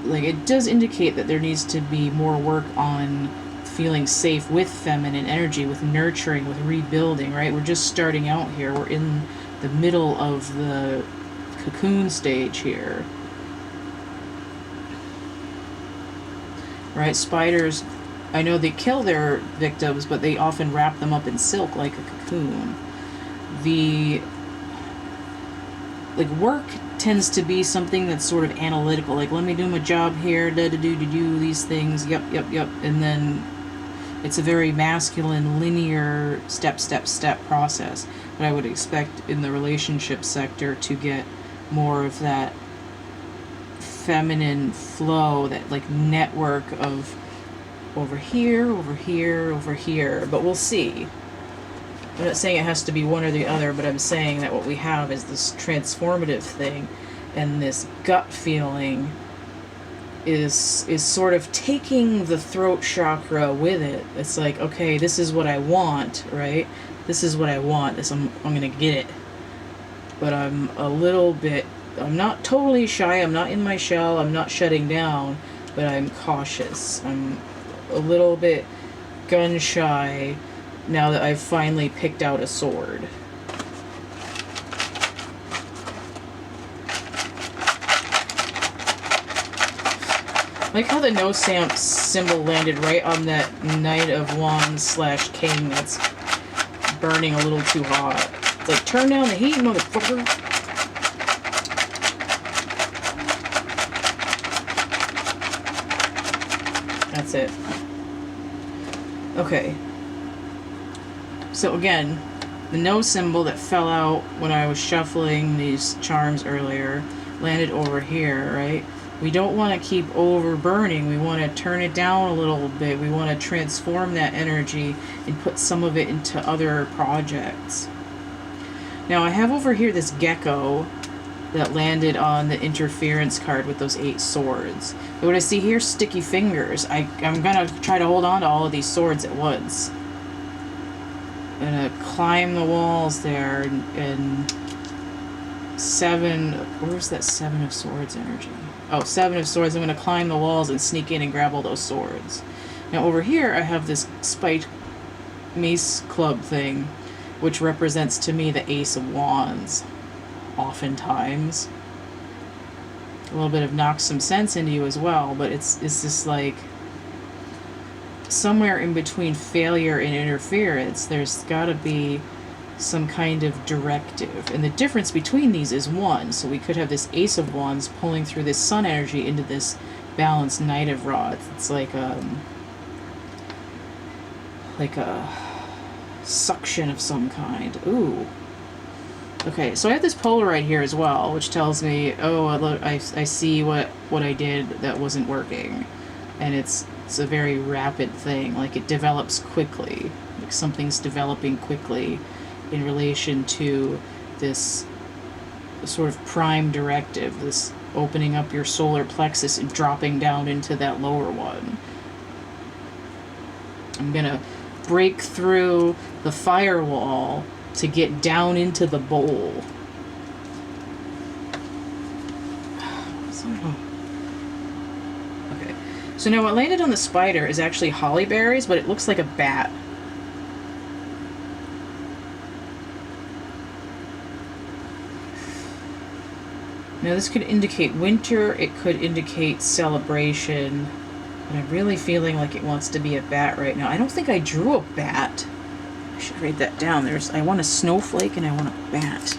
Speaker 1: Like, it does indicate that there needs to be more work on feeling safe with feminine energy, with nurturing, with rebuilding, right? We're just starting out here. We're in the middle of the cocoon stage here. Right? Spiders, I know they kill their victims, but they often wrap them up in silk like a cocoon. Work tends to be something that's sort of analytical, like, let me do my job here, do these things, yep, and then it's a very masculine, linear, step process. But I would expect in the relationship sector to get more of that feminine flow, that like network of over here, but we'll see. I'm not saying it has to be one or the other, but I'm saying that what we have is this transformative thing, and this gut feeling is sort of taking the throat chakra with it. It's like, okay, this is what I want, right? This is what I want. I'm gonna get it. But I'm not totally shy, I'm not in my shell, I'm not shutting down, but I'm cautious. I'm a little bit gun shy now that I've finally picked out a sword. I like how the no symbol landed right on that Knight of Wands / King that's burning a little too hot. It's like, turn down the heat, motherfucker. That's it. Okay. So again, the no symbol that fell out when I was shuffling these charms earlier landed over here, right? We don't want to keep over burning. We want to turn it down a little bit. We want to transform that energy and put some of it into other projects. Now I have over here this gecko that landed on the interference card with those 8 swords. But what I see here, sticky fingers. I'm gonna try to hold on to all of these swords at once. I'm gonna climb the walls there and 7, where's that 7 of swords energy? Oh, 7 of swords. I'm gonna climb the walls and sneak in and grab all those swords. Now over here I have this spiked mace club thing, which represents to me the Ace of Wands. Oftentimes. A little bit of knocks some sense into you as well, but it's just like somewhere in between failure and interference, there's gotta be some kind of directive. And the difference between these is 1. So we could have this Ace of Wands pulling through this sun energy into this balanced Knight of Rods. It's like a suction of some kind. Ooh. Okay, so I have this Polaroid here as well, which tells me, oh, look, I see what I did that wasn't working. And it's a very rapid thing. Like, it develops quickly. Like, something's developing quickly in relation to this sort of prime directive, this opening up your solar plexus and dropping down into that lower one. I'm gonna break through the firewall to get down into the bowl. Okay. So now what landed on the spider is actually holly berries, but it looks like a bat. Now this could indicate winter, it could indicate celebration. But I'm really feeling like it wants to be a bat right now. I don't think I drew a bat. I should write that down. I want a snowflake and I want a bat.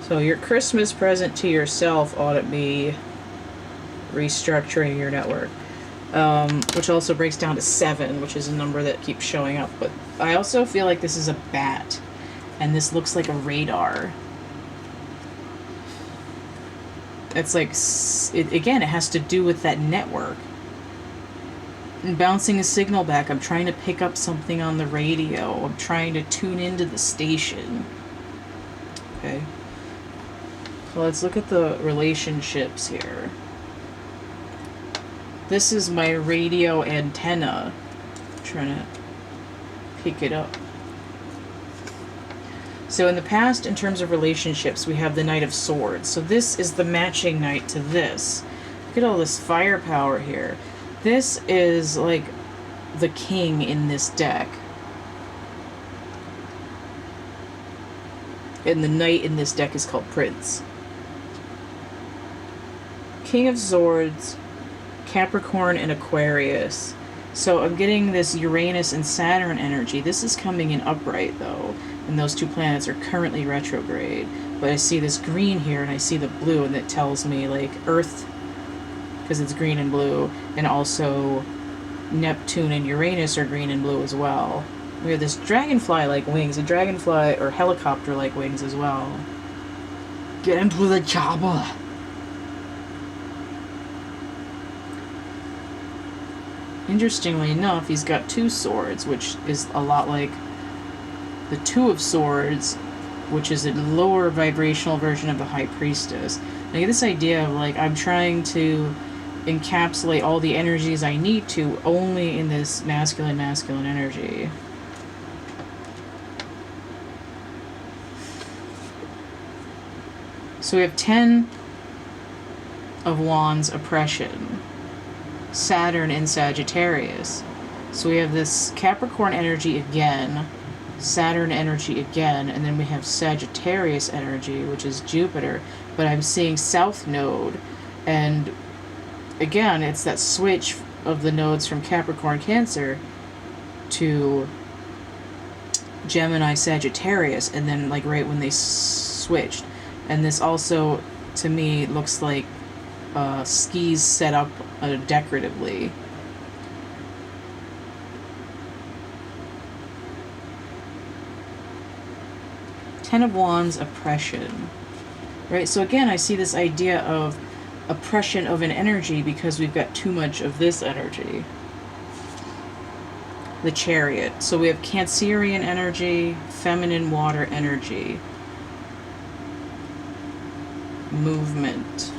Speaker 1: So your Christmas present to yourself ought to be restructuring your network. Which also breaks down to 7, which is a number that keeps showing up. But I also feel like this is a bat, and this looks like a radar. It's like, again, it has to do with that network. And bouncing a signal back, I'm trying to pick up something on the radio. I'm trying to tune into the station. Okay. So let's look at the relationships here. This is my radio antenna. I'm trying to pick it up. So in the past, in terms of relationships, we have the Knight of Swords. So this is the matching knight to this. Look at all this firepower here. This is like the king in this deck. And the knight in this deck is called Prince. King of Swords, Capricorn, and Aquarius. So I'm getting this Uranus and Saturn energy. This is coming in upright, though, and those two planets are currently retrograde. But I see this green here, and I see the blue, and that tells me, like, Earth, because it's green and blue, and also Neptune and Uranus are green and blue as well. We have this dragonfly-like wings, a dragonfly or helicopter-like wings as well. Get into the chopper! Interestingly enough, he's got 2 swords, which is a lot like the Two of Swords, which is a lower vibrational version of the High Priestess. And I get this idea of, like, I'm trying to encapsulate all the energies I need to only in this masculine energy. So we have 10 of Wands oppression. Saturn in Sagittarius. So we have this Capricorn energy again, Saturn energy again, and then we have Sagittarius energy, which is Jupiter. But I'm seeing South Node, and again, it's that switch of the nodes from Capricorn Cancer to Gemini Sagittarius, and then, like, right when they switched. And this also, to me, looks like skis set up decoratively. Ten of Wands, oppression. Right, so again, I see this idea of oppression of an energy because we've got too much of this energy. The Chariot. So we have Cancerian energy, feminine water energy. Movement.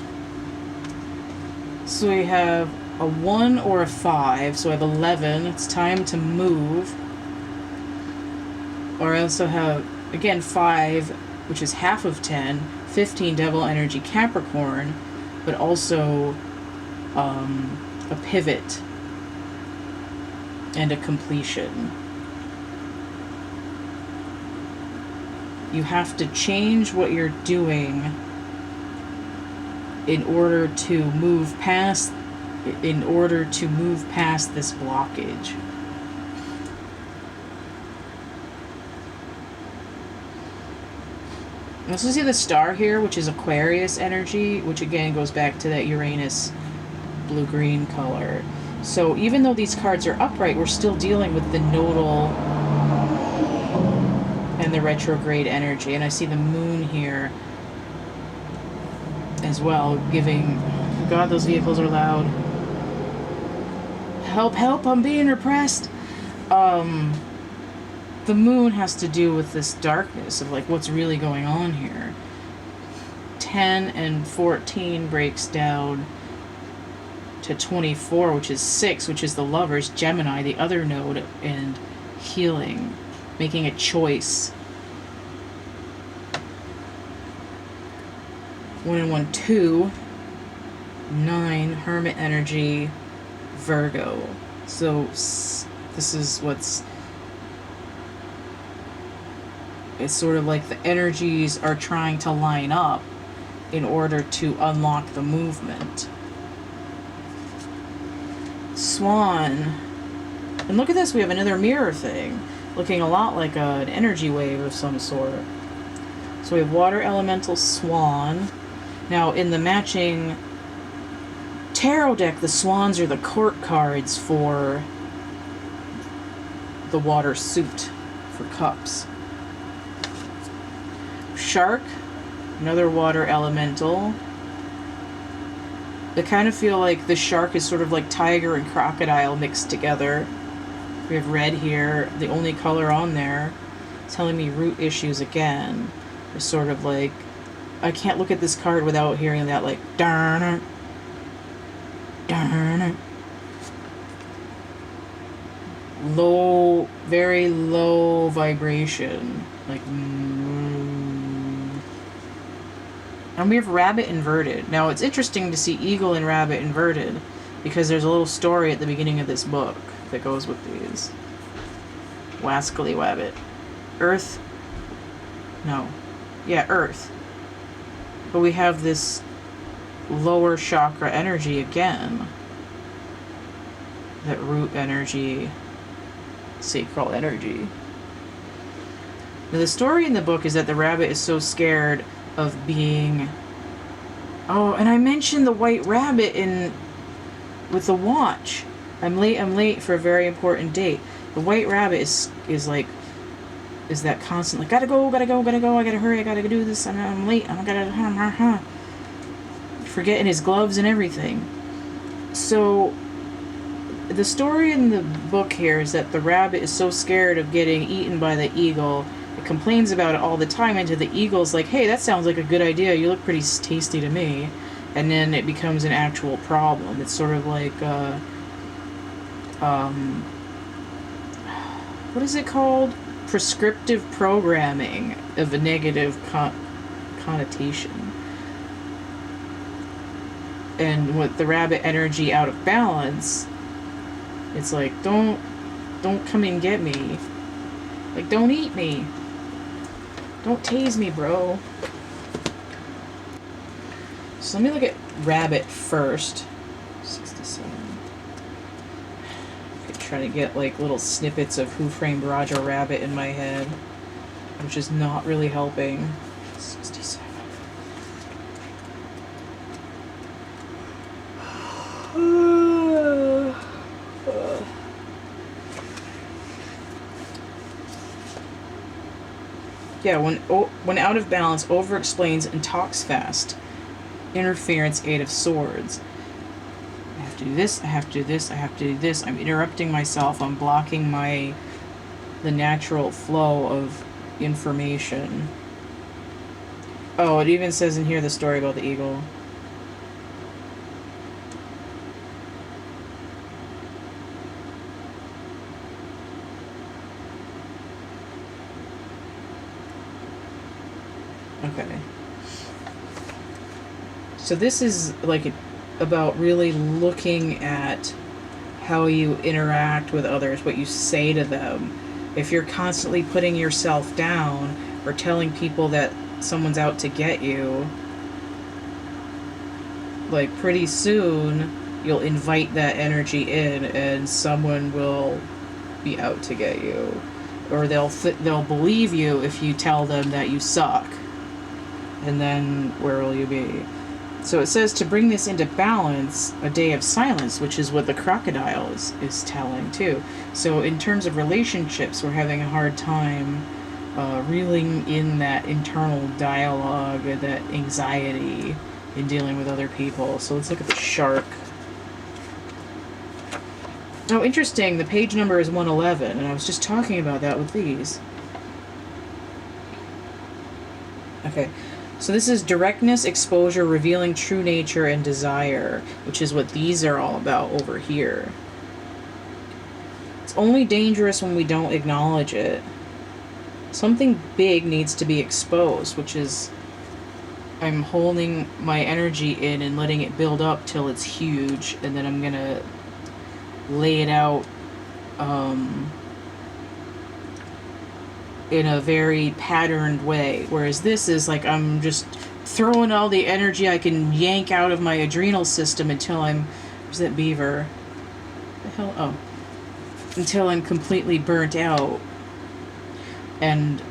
Speaker 1: So we have a 1 or a 5, so I have 11. It's time to move. Or I also have, again, 5, which is half of 10, 15 Devil Energy Capricorn, but also a pivot and a completion. You have to change what you're doing in order to move past this blockage. You also see the star here, which is Aquarius energy, which again goes back to that Uranus blue-green color. So even though these cards are upright, we're still dealing with the nodal and the retrograde energy. And I see the moon here as well, giving... God, those vehicles are loud. Help, help, I'm being repressed. The moon has to do with this darkness of, like, what's really going on here. 10 and 14 breaks down to 24, which is 6, which is the Lovers, Gemini, the other node, and healing, making a choice. 1 and 1, 2, 9, Hermit energy, Virgo. So this is what's It's sort of like the energies are trying to line up in order to unlock the movement. Swan. And look at this, we have another mirror thing, looking a lot like an energy wave of some sort. So we have water elemental swan. Now in the matching tarot deck, the swans are the court cards for the water suit for cups. Shark, another water elemental. I kind of feel like the shark is sort of like tiger and crocodile mixed together. We have red here, the only color on there. It's telling me root issues again. It's sort of like, I can't look at this card without hearing that like, darn it, darn it. Low, very low vibration. Like, And we have rabbit inverted. Now it's interesting to see eagle and rabbit inverted because there's a little story at the beginning of this book that goes with these. Wascally Wabbit. Earth. No. Yeah, Earth. But we have this lower chakra energy again. That root energy. Sacral energy. Now the story in the book is that the rabbit is so scared of being... Oh, and I mentioned the white rabbit with the watch. I'm late for a very important date. The white rabbit is that constant, like, gotta go, I gotta hurry, I gotta do this, I'm late, I'm gotta, forgetting his gloves and everything. So, the story in the book here is that the rabbit is so scared of getting eaten by the eagle, it complains about it all the time, and to the eagle's like, hey, that sounds like a good idea, you look pretty tasty to me. And then it becomes an actual problem. It's sort of like, what is it called? Prescriptive programming of a negative connotation. And with the rabbit energy out of balance, it's like, don't come and get me. Like, don't eat me. Don't tase me, bro. So let me look at rabbit first. 67. Trying to get like little snippets of Who Framed Roger Rabbit in my head, which is not really helping. 67. Yeah, when out of balance, over-explains and talks fast. Interference, 8 of Swords. I have to do this, I have to do this, I have to do this. I'm interrupting myself, I'm blocking the natural flow of information. Oh, it even says in here the story about the eagle. Okay. So this is like about really looking at how you interact with others, what you say to them. If you're constantly putting yourself down or telling people that someone's out to get you, like pretty soon you'll invite that energy in and someone will be out to get you. Or they'll believe you if you tell them that you suck. And then where will you be? So it says to bring this into balance, a day of silence, which is what the crocodile is telling too. So in terms of relationships, we're having a hard time reeling in that internal dialogue, that anxiety in dealing with other people. So let's look at the shark. Oh, interesting, the page number is 111, and I was just talking about that with these. Okay. So this is directness, exposure, revealing true nature, and desire, which is what these are all about over here. It's only dangerous when we don't acknowledge it. Something big needs to be exposed, which is I'm holding my energy in and letting it build up till it's huge, and then I'm going to lay it out in a very patterned way. Whereas this is like I'm just throwing all the energy I can yank out of my adrenal system until I'm... Where's that beaver? The hell? Oh. Until I'm completely burnt out. And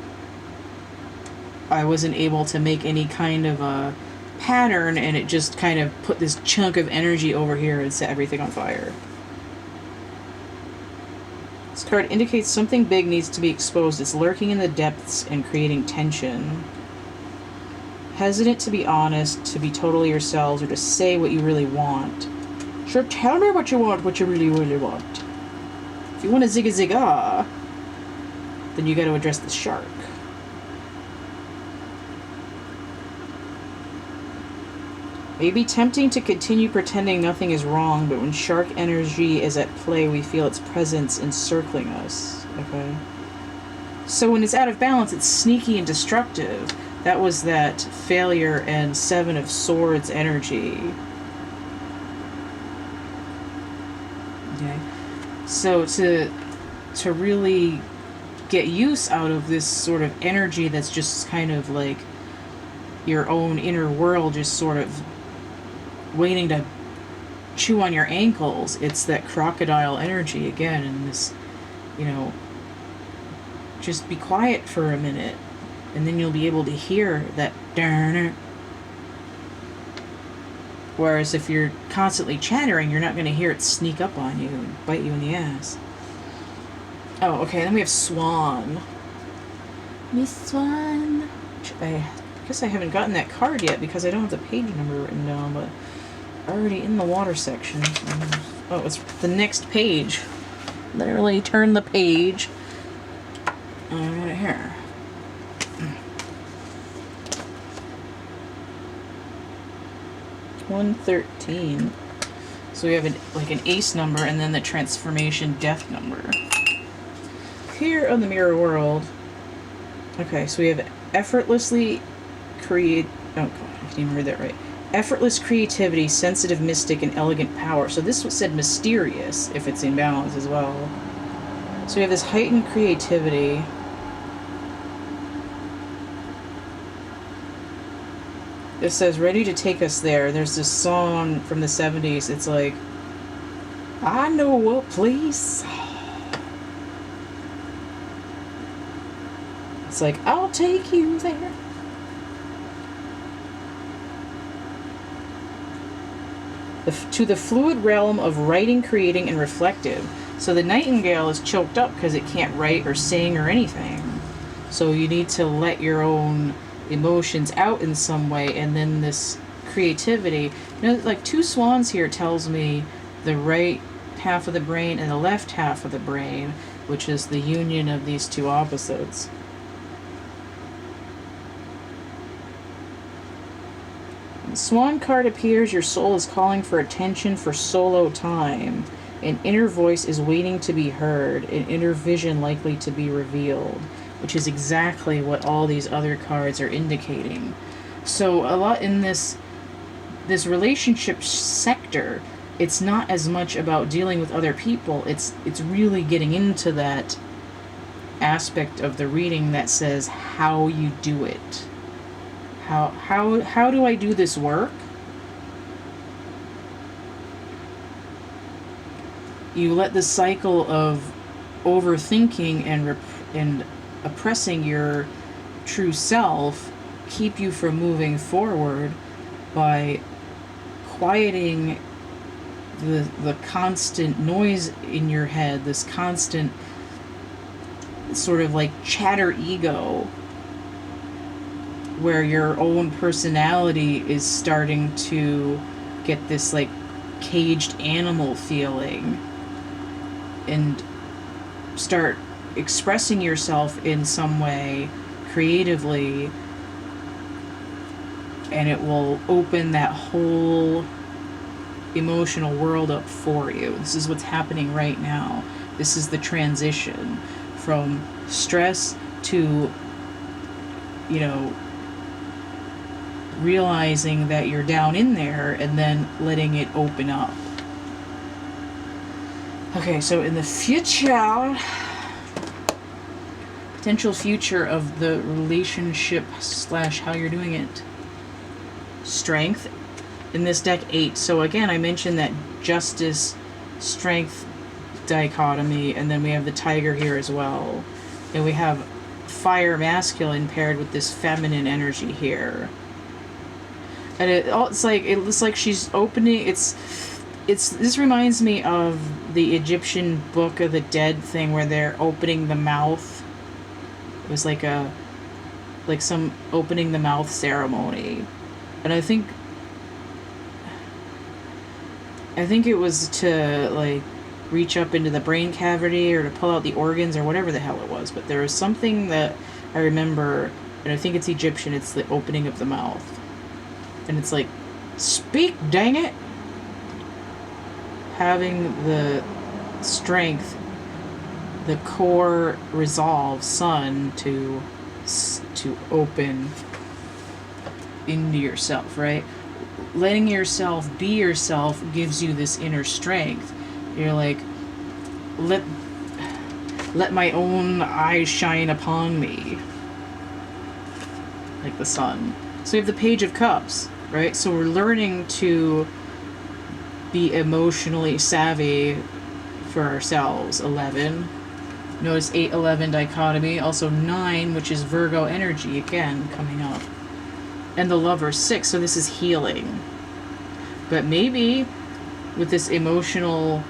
Speaker 1: I wasn't able to make any kind of a pattern, and it just kind of put this chunk of energy over here and set everything on fire. This card indicates something big needs to be exposed. It's lurking in the depths and creating tension. Hesitant to be honest, to be totally yourselves, or to say what you really want. Sure, tell me what you want, what you really, really want. If you want to zigga-zigga, then you got to address the shark. It may be tempting to continue pretending nothing is wrong, but when shark energy is at play, we feel its presence encircling us. Okay. So when it's out of balance, it's sneaky and destructive. That was that failure and Seven of Swords energy. Okay. So to really get use out of this sort of energy that's just kind of like your own inner world, just sort of waiting to chew on your ankles, it's that crocodile energy again, and this, you know, just be quiet for a minute, and then you'll be able to hear that darn. Whereas if you're constantly chattering, you're not going to hear it sneak up on you and bite you in the ass. Oh, okay, then we have Swan. Miss Swan. I guess I haven't gotten that card yet because I don't have the page number written down, but already in the water section. Oh, it's the next page. Literally turn the page. I got it here. $113. So we have an ace number and then the transformation death number. Here on the mirror world. Okay, so we have effortlessly create. Oh god, I can't even read that right. Effortless creativity, sensitive mystic, and elegant power. So this said mysterious, if it's in balance as well. So we have this heightened creativity. It says, ready to take us there. There's this song from the 70s. It's like, I know a place. It's like, I'll take you there. To the fluid realm of writing, creating, and reflective. So the nightingale is choked up because it can't write or sing or anything. So you need to let your own emotions out in some way, and then this creativity. You know, like two swans here tells me the right half of the brain and the left half of the brain, which is the union of these two opposites. The Swan card appears, your soul is calling for attention, for solo time. An inner voice is waiting to be heard, an inner vision likely to be revealed, which is exactly what all these other cards are indicating. So a lot in this relationship sector, it's not as much about dealing with other people, it's really getting into that aspect of the reading that says how you do it. How do I do this work? You let the cycle of overthinking and oppressing your true self keep you from moving forward by quieting the constant noise in your head, this constant sort of like chatter ego, where your own personality is starting to get this like caged animal feeling, and start expressing yourself in some way creatively, and it will open that whole emotional world up for you. This is what's happening right now. This is the transition from stress to, you know, realizing that you're down in there and then letting it open up. Okay, so in the future, Potential future of the relationship / how you're doing it. Strength. In this deck, 8. So again, I mentioned that justice, strength dichotomy, and then we have the tiger here as well. And we have fire masculine paired with this feminine energy here. And it looks like she's opening. This reminds me of the Egyptian Book of the Dead thing where they're opening the mouth. It was like some opening the mouth ceremony. And I think it was to like reach up into the brain cavity or to pull out the organs or whatever the hell it was. But there was something that I remember, and I think it's Egyptian. It's the opening of the mouth. And it's like, speak, dang it! Having the strength, the core resolve, sun, to open into yourself, right? Letting yourself be yourself gives you this inner strength. You're like, let my own eyes shine upon me. Like the sun. So we have the Page of Cups, right? So we're learning to be emotionally savvy for ourselves. 11. Notice 8-11 dichotomy. Also 9, which is Virgo energy, again, coming up. And the Lover, 6. So this is healing. But maybe with this emotional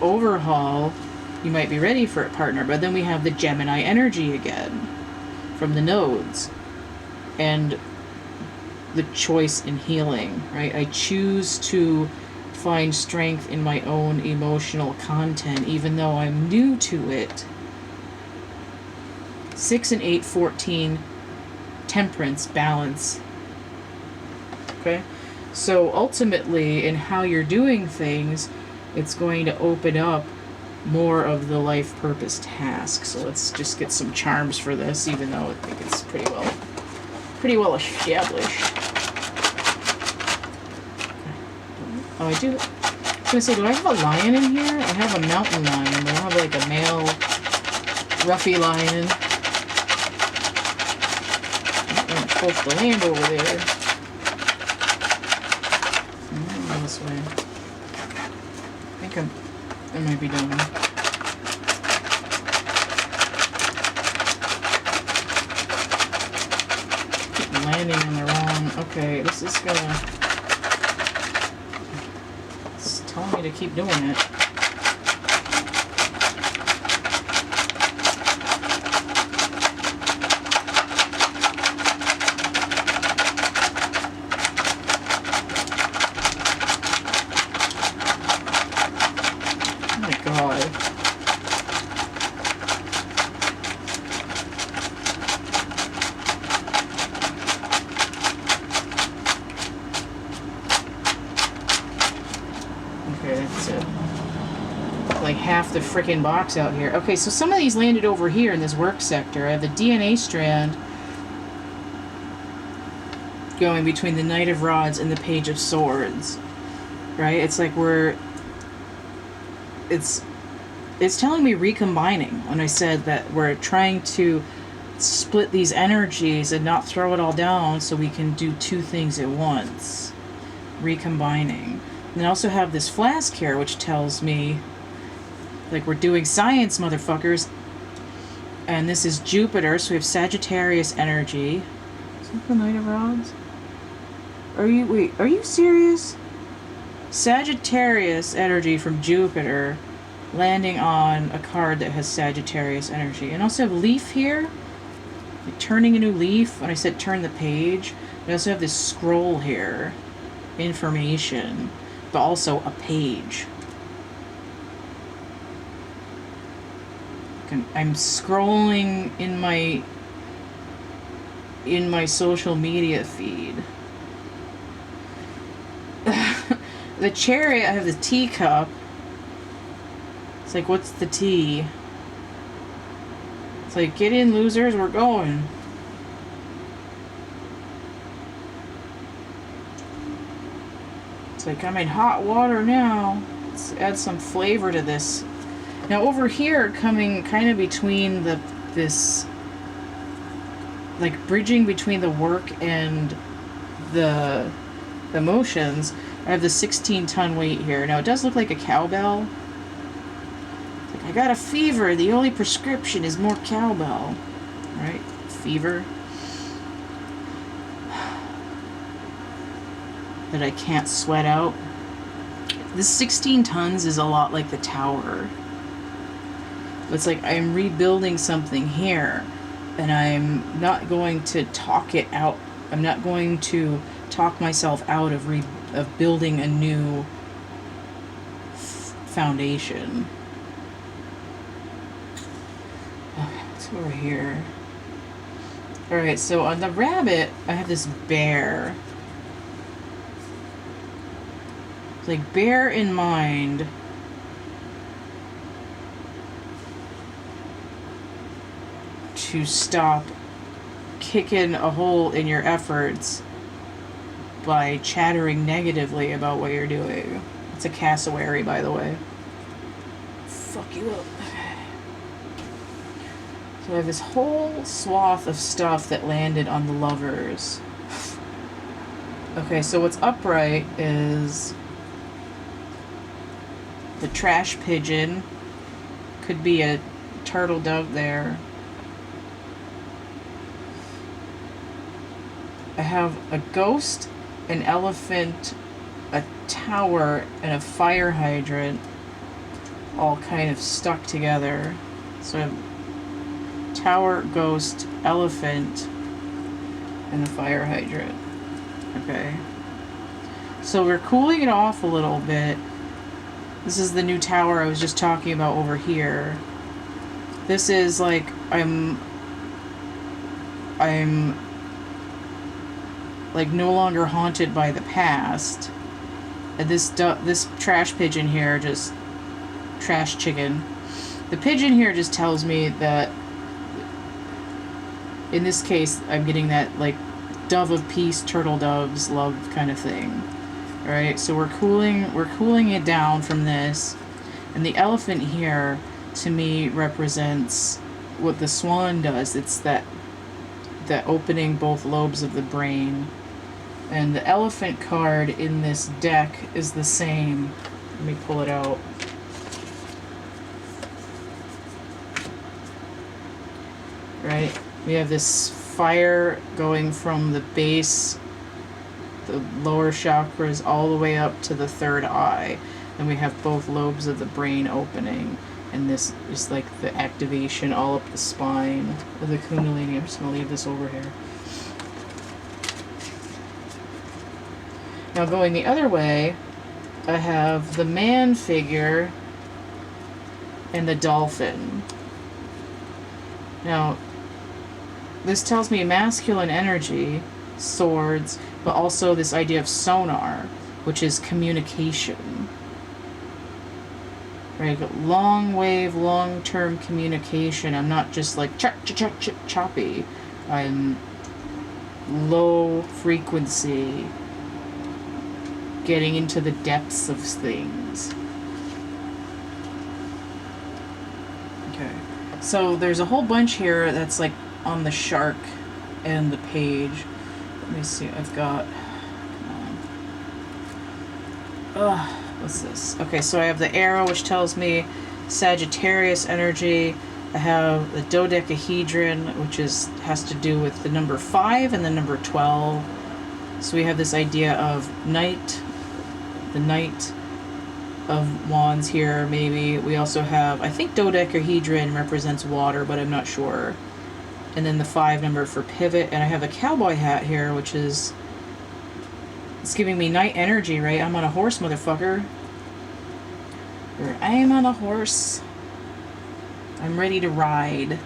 Speaker 1: overhaul, you might be ready for a partner. But then we have the Gemini energy again from the nodes. And the choice in healing, right? I choose to find strength in my own emotional content, even though I'm new to it. 6 and 8, 14, temperance, balance. Okay? So ultimately, in how you're doing things, it's going to open up more of the life purpose task. So let's just get some charms for this, even though I think it's pretty well established. Oh, I do. I was gonna say, do I have a lion in here? I have a mountain lion, but I don't have like a male ruffy lion. I'm supposed to land over there. I'm going this way. I think I might be done. Keep landing on the wrong. Okay, this is gonna. Telling me to keep doing it. Oh my god. Like half the frickin' box out here. Okay, so some of these landed over here in this work sector. I have the DNA strand going between the Knight of Rods and the Page of Swords. Right? It's like it's telling me recombining when I said that we're trying to split these energies and not throw it all down so we can do two things at once. Recombining. And I also have this flask here which tells me like we're doing science, motherfuckers. And this is Jupiter, so we have Sagittarius energy. Is that the Knight of Rods? Are you serious? Sagittarius energy from Jupiter landing on a card that has Sagittarius energy. And also have leaf here. Like turning a new leaf. When I said turn the page. We also have this scroll here. Information. But also a page. I'm scrolling in my social media feed. The Chariot, I have the teacup. It's like, what's the tea? It's like, get in, losers, we're going. It's like, I'm in hot water now. Let's add some flavor to this. Now over here, coming kind of between the this, like, bridging between the work and the emotions. I have the 16-ton weight here. Now, it does look like a cowbell. It's like, I got a fever. The only prescription is more cowbell. Right? Fever. That I can't sweat out. This 16 tons is a lot like the tower. It's like I'm rebuilding something here, and I'm not going to talk it out. I'm not going to talk myself out of building a new foundation. Okay, let's go over here. Alright, so on the rabbit, I have this bear. Like, bear in mind to stop kicking a hole in your efforts by chattering negatively about what you're doing. It's a cassowary, by the way. Fuck you up. So I have this whole swath of stuff that landed on the lovers. Okay, so what's upright is the trash pigeon. Could be a turtle dove there. I have a ghost, an elephant, a tower, and a fire hydrant all kind of stuck together. So I have tower, ghost, elephant, and a fire hydrant. Okay. So we're cooling it off a little bit. This is the new tower I was just talking about over here. This is like I'm like no longer haunted by the past. And this trash pigeon here, just trash chicken. The pigeon here just tells me that in this case I'm getting that like dove of peace, turtle doves, love kind of thing. Alright, so we're cooling it down from this. And the elephant here to me represents what the swan does. It's that opening both lobes of the brain. And the elephant card in this deck is the same. Let me pull it out. Right? We have this fire going from the base, the lower chakras, all the way up to the third eye. And we have both lobes of the brain opening. And this is like the activation all up the spine of the Kundalini. I'm just going to leave this over here. Now going the other way, I have the man figure and the dolphin. Now, this tells me masculine energy, swords, but also this idea of sonar, which is communication. Right? Long wave, long-term communication. I'm not just like choppy. I'm low frequency, getting into the depths of things. Okay. So there's a whole bunch here that's like on the shark and the page. Let me see. I've got... Come on. What's this? Okay, so I have the arrow, which tells me Sagittarius energy. I have the dodecahedron, which has to do with the number 5 and the number 12. So we have this idea of night, the Knight of Wands here, maybe. We also have, I think dodecahedron represents water, but I'm not sure. And then the 5 number for pivot. And I have a cowboy hat here, which is... It's giving me night energy, right? I'm on a horse, motherfucker. Or I am on a horse. I'm ready to ride.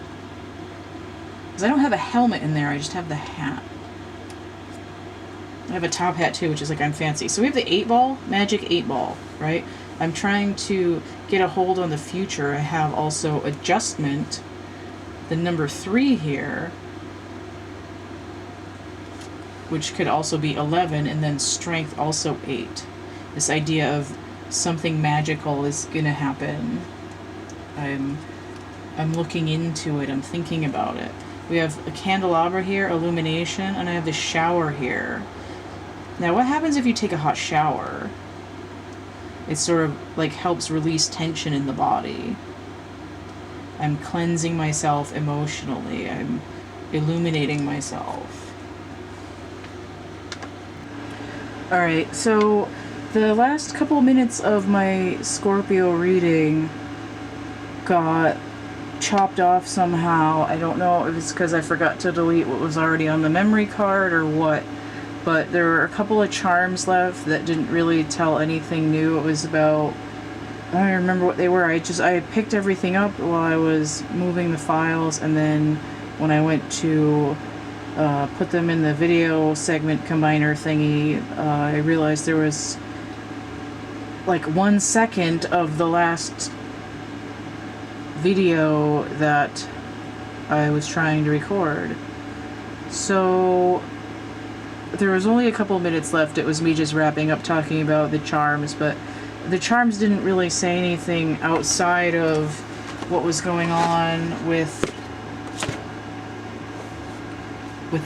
Speaker 1: Because I don't have a helmet in there, I just have the hat. I have a top hat too, which is like I'm fancy. So we have the 8-ball, magic 8-ball, right? I'm trying to get a hold on the future. I have also adjustment, the number 3 here, which could also be 11, and then strength also 8. This idea of something magical is gonna happen. I'm I'm looking into it. I'm thinking about it. We have a candelabra here, illumination, and I have the shower here. Now, what happens if you take a hot shower? It sort of like helps release tension in the body. I'm cleansing myself emotionally. I'm illuminating myself. Alright, so the last couple minutes of my Scorpio reading got chopped off somehow. I don't know if it's because I forgot to delete what was already on the memory card or what, but there were a couple of charms left that didn't really tell anything new. It was about, I don't remember what they were. I picked everything up while I was moving the files, and then when I went to put them in the video segment combiner thingy, I realized there was like 1 second of the last video that I was trying to record. So there was only a couple minutes left. It was me just wrapping up talking about the charms, but the charms didn't really say anything outside of what was going on with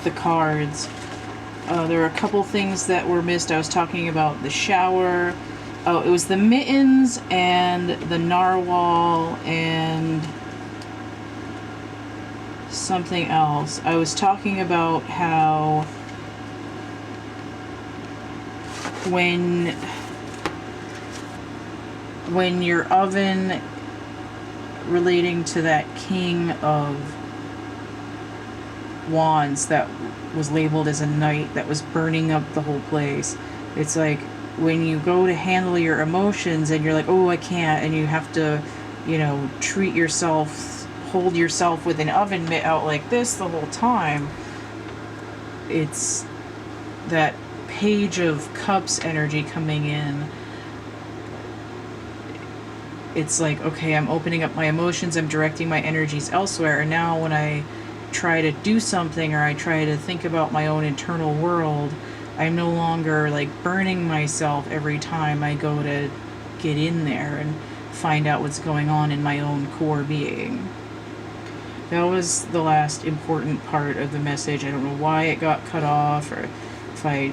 Speaker 1: the cards. There were a couple things that were missed. I was talking about the shower. Oh, it was the mittens and the narwhal and something else. I was talking about how when your oven, relating to that King of Wands that was labeled as a knight that was burning up the whole place, it's like when you go to handle your emotions and you're like, oh, I can't, and you have to, treat yourself, hold yourself with an oven mitt out like this the whole time. It's that Page of Cups energy coming in. It's like, okay, I'm opening up my emotions, I'm directing my energies elsewhere, and now when I try to do something or I try to think about my own internal world, I'm no longer like burning myself every time I go to get in there and find out what's going on in my own core being. That was the last important part of the message. I don't know why it got cut off, or if I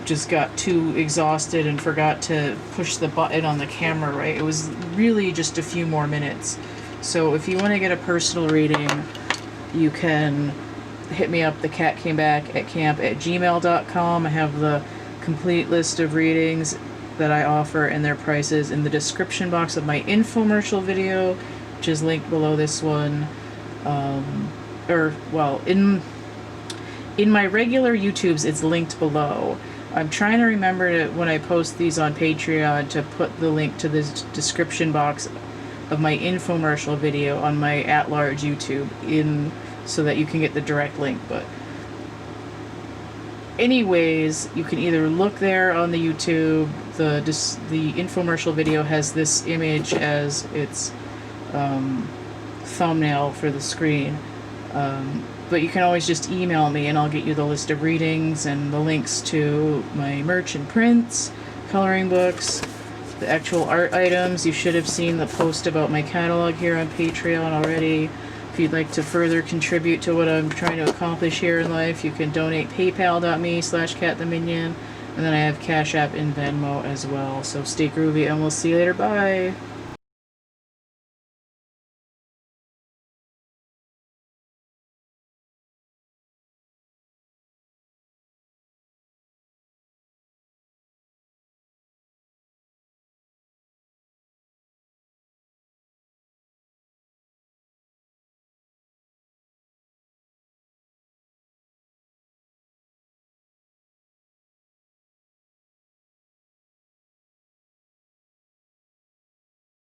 Speaker 1: just got too exhausted and forgot to push the button on the camera right. It was really just a few more minutes. So if you want to get a personal reading, you can hit me up, thecatcamebackatcamp@gmail.com. I have the complete list of readings that I offer and their prices in the description box of my infomercial video, which is linked below this one. In my regular YouTubes, it's linked below. I'm trying to remember to, when I post these on Patreon, to put the link to the description box of my infomercial video on my at-large YouTube in, so that you can get the direct link. But anyways, you can either look there on the YouTube. The infomercial video has this image as its thumbnail for the screen. But you can always just email me and I'll get you the list of readings and the links to my merch and prints, coloring books, the actual art items. You should have seen the post about my catalog here on Patreon already. If you'd like to further contribute to what I'm trying to accomplish here in life, you can donate paypal.me/CATtheMinion, and then I have Cash App and Venmo as well. So stay groovy and we'll see you later. Bye!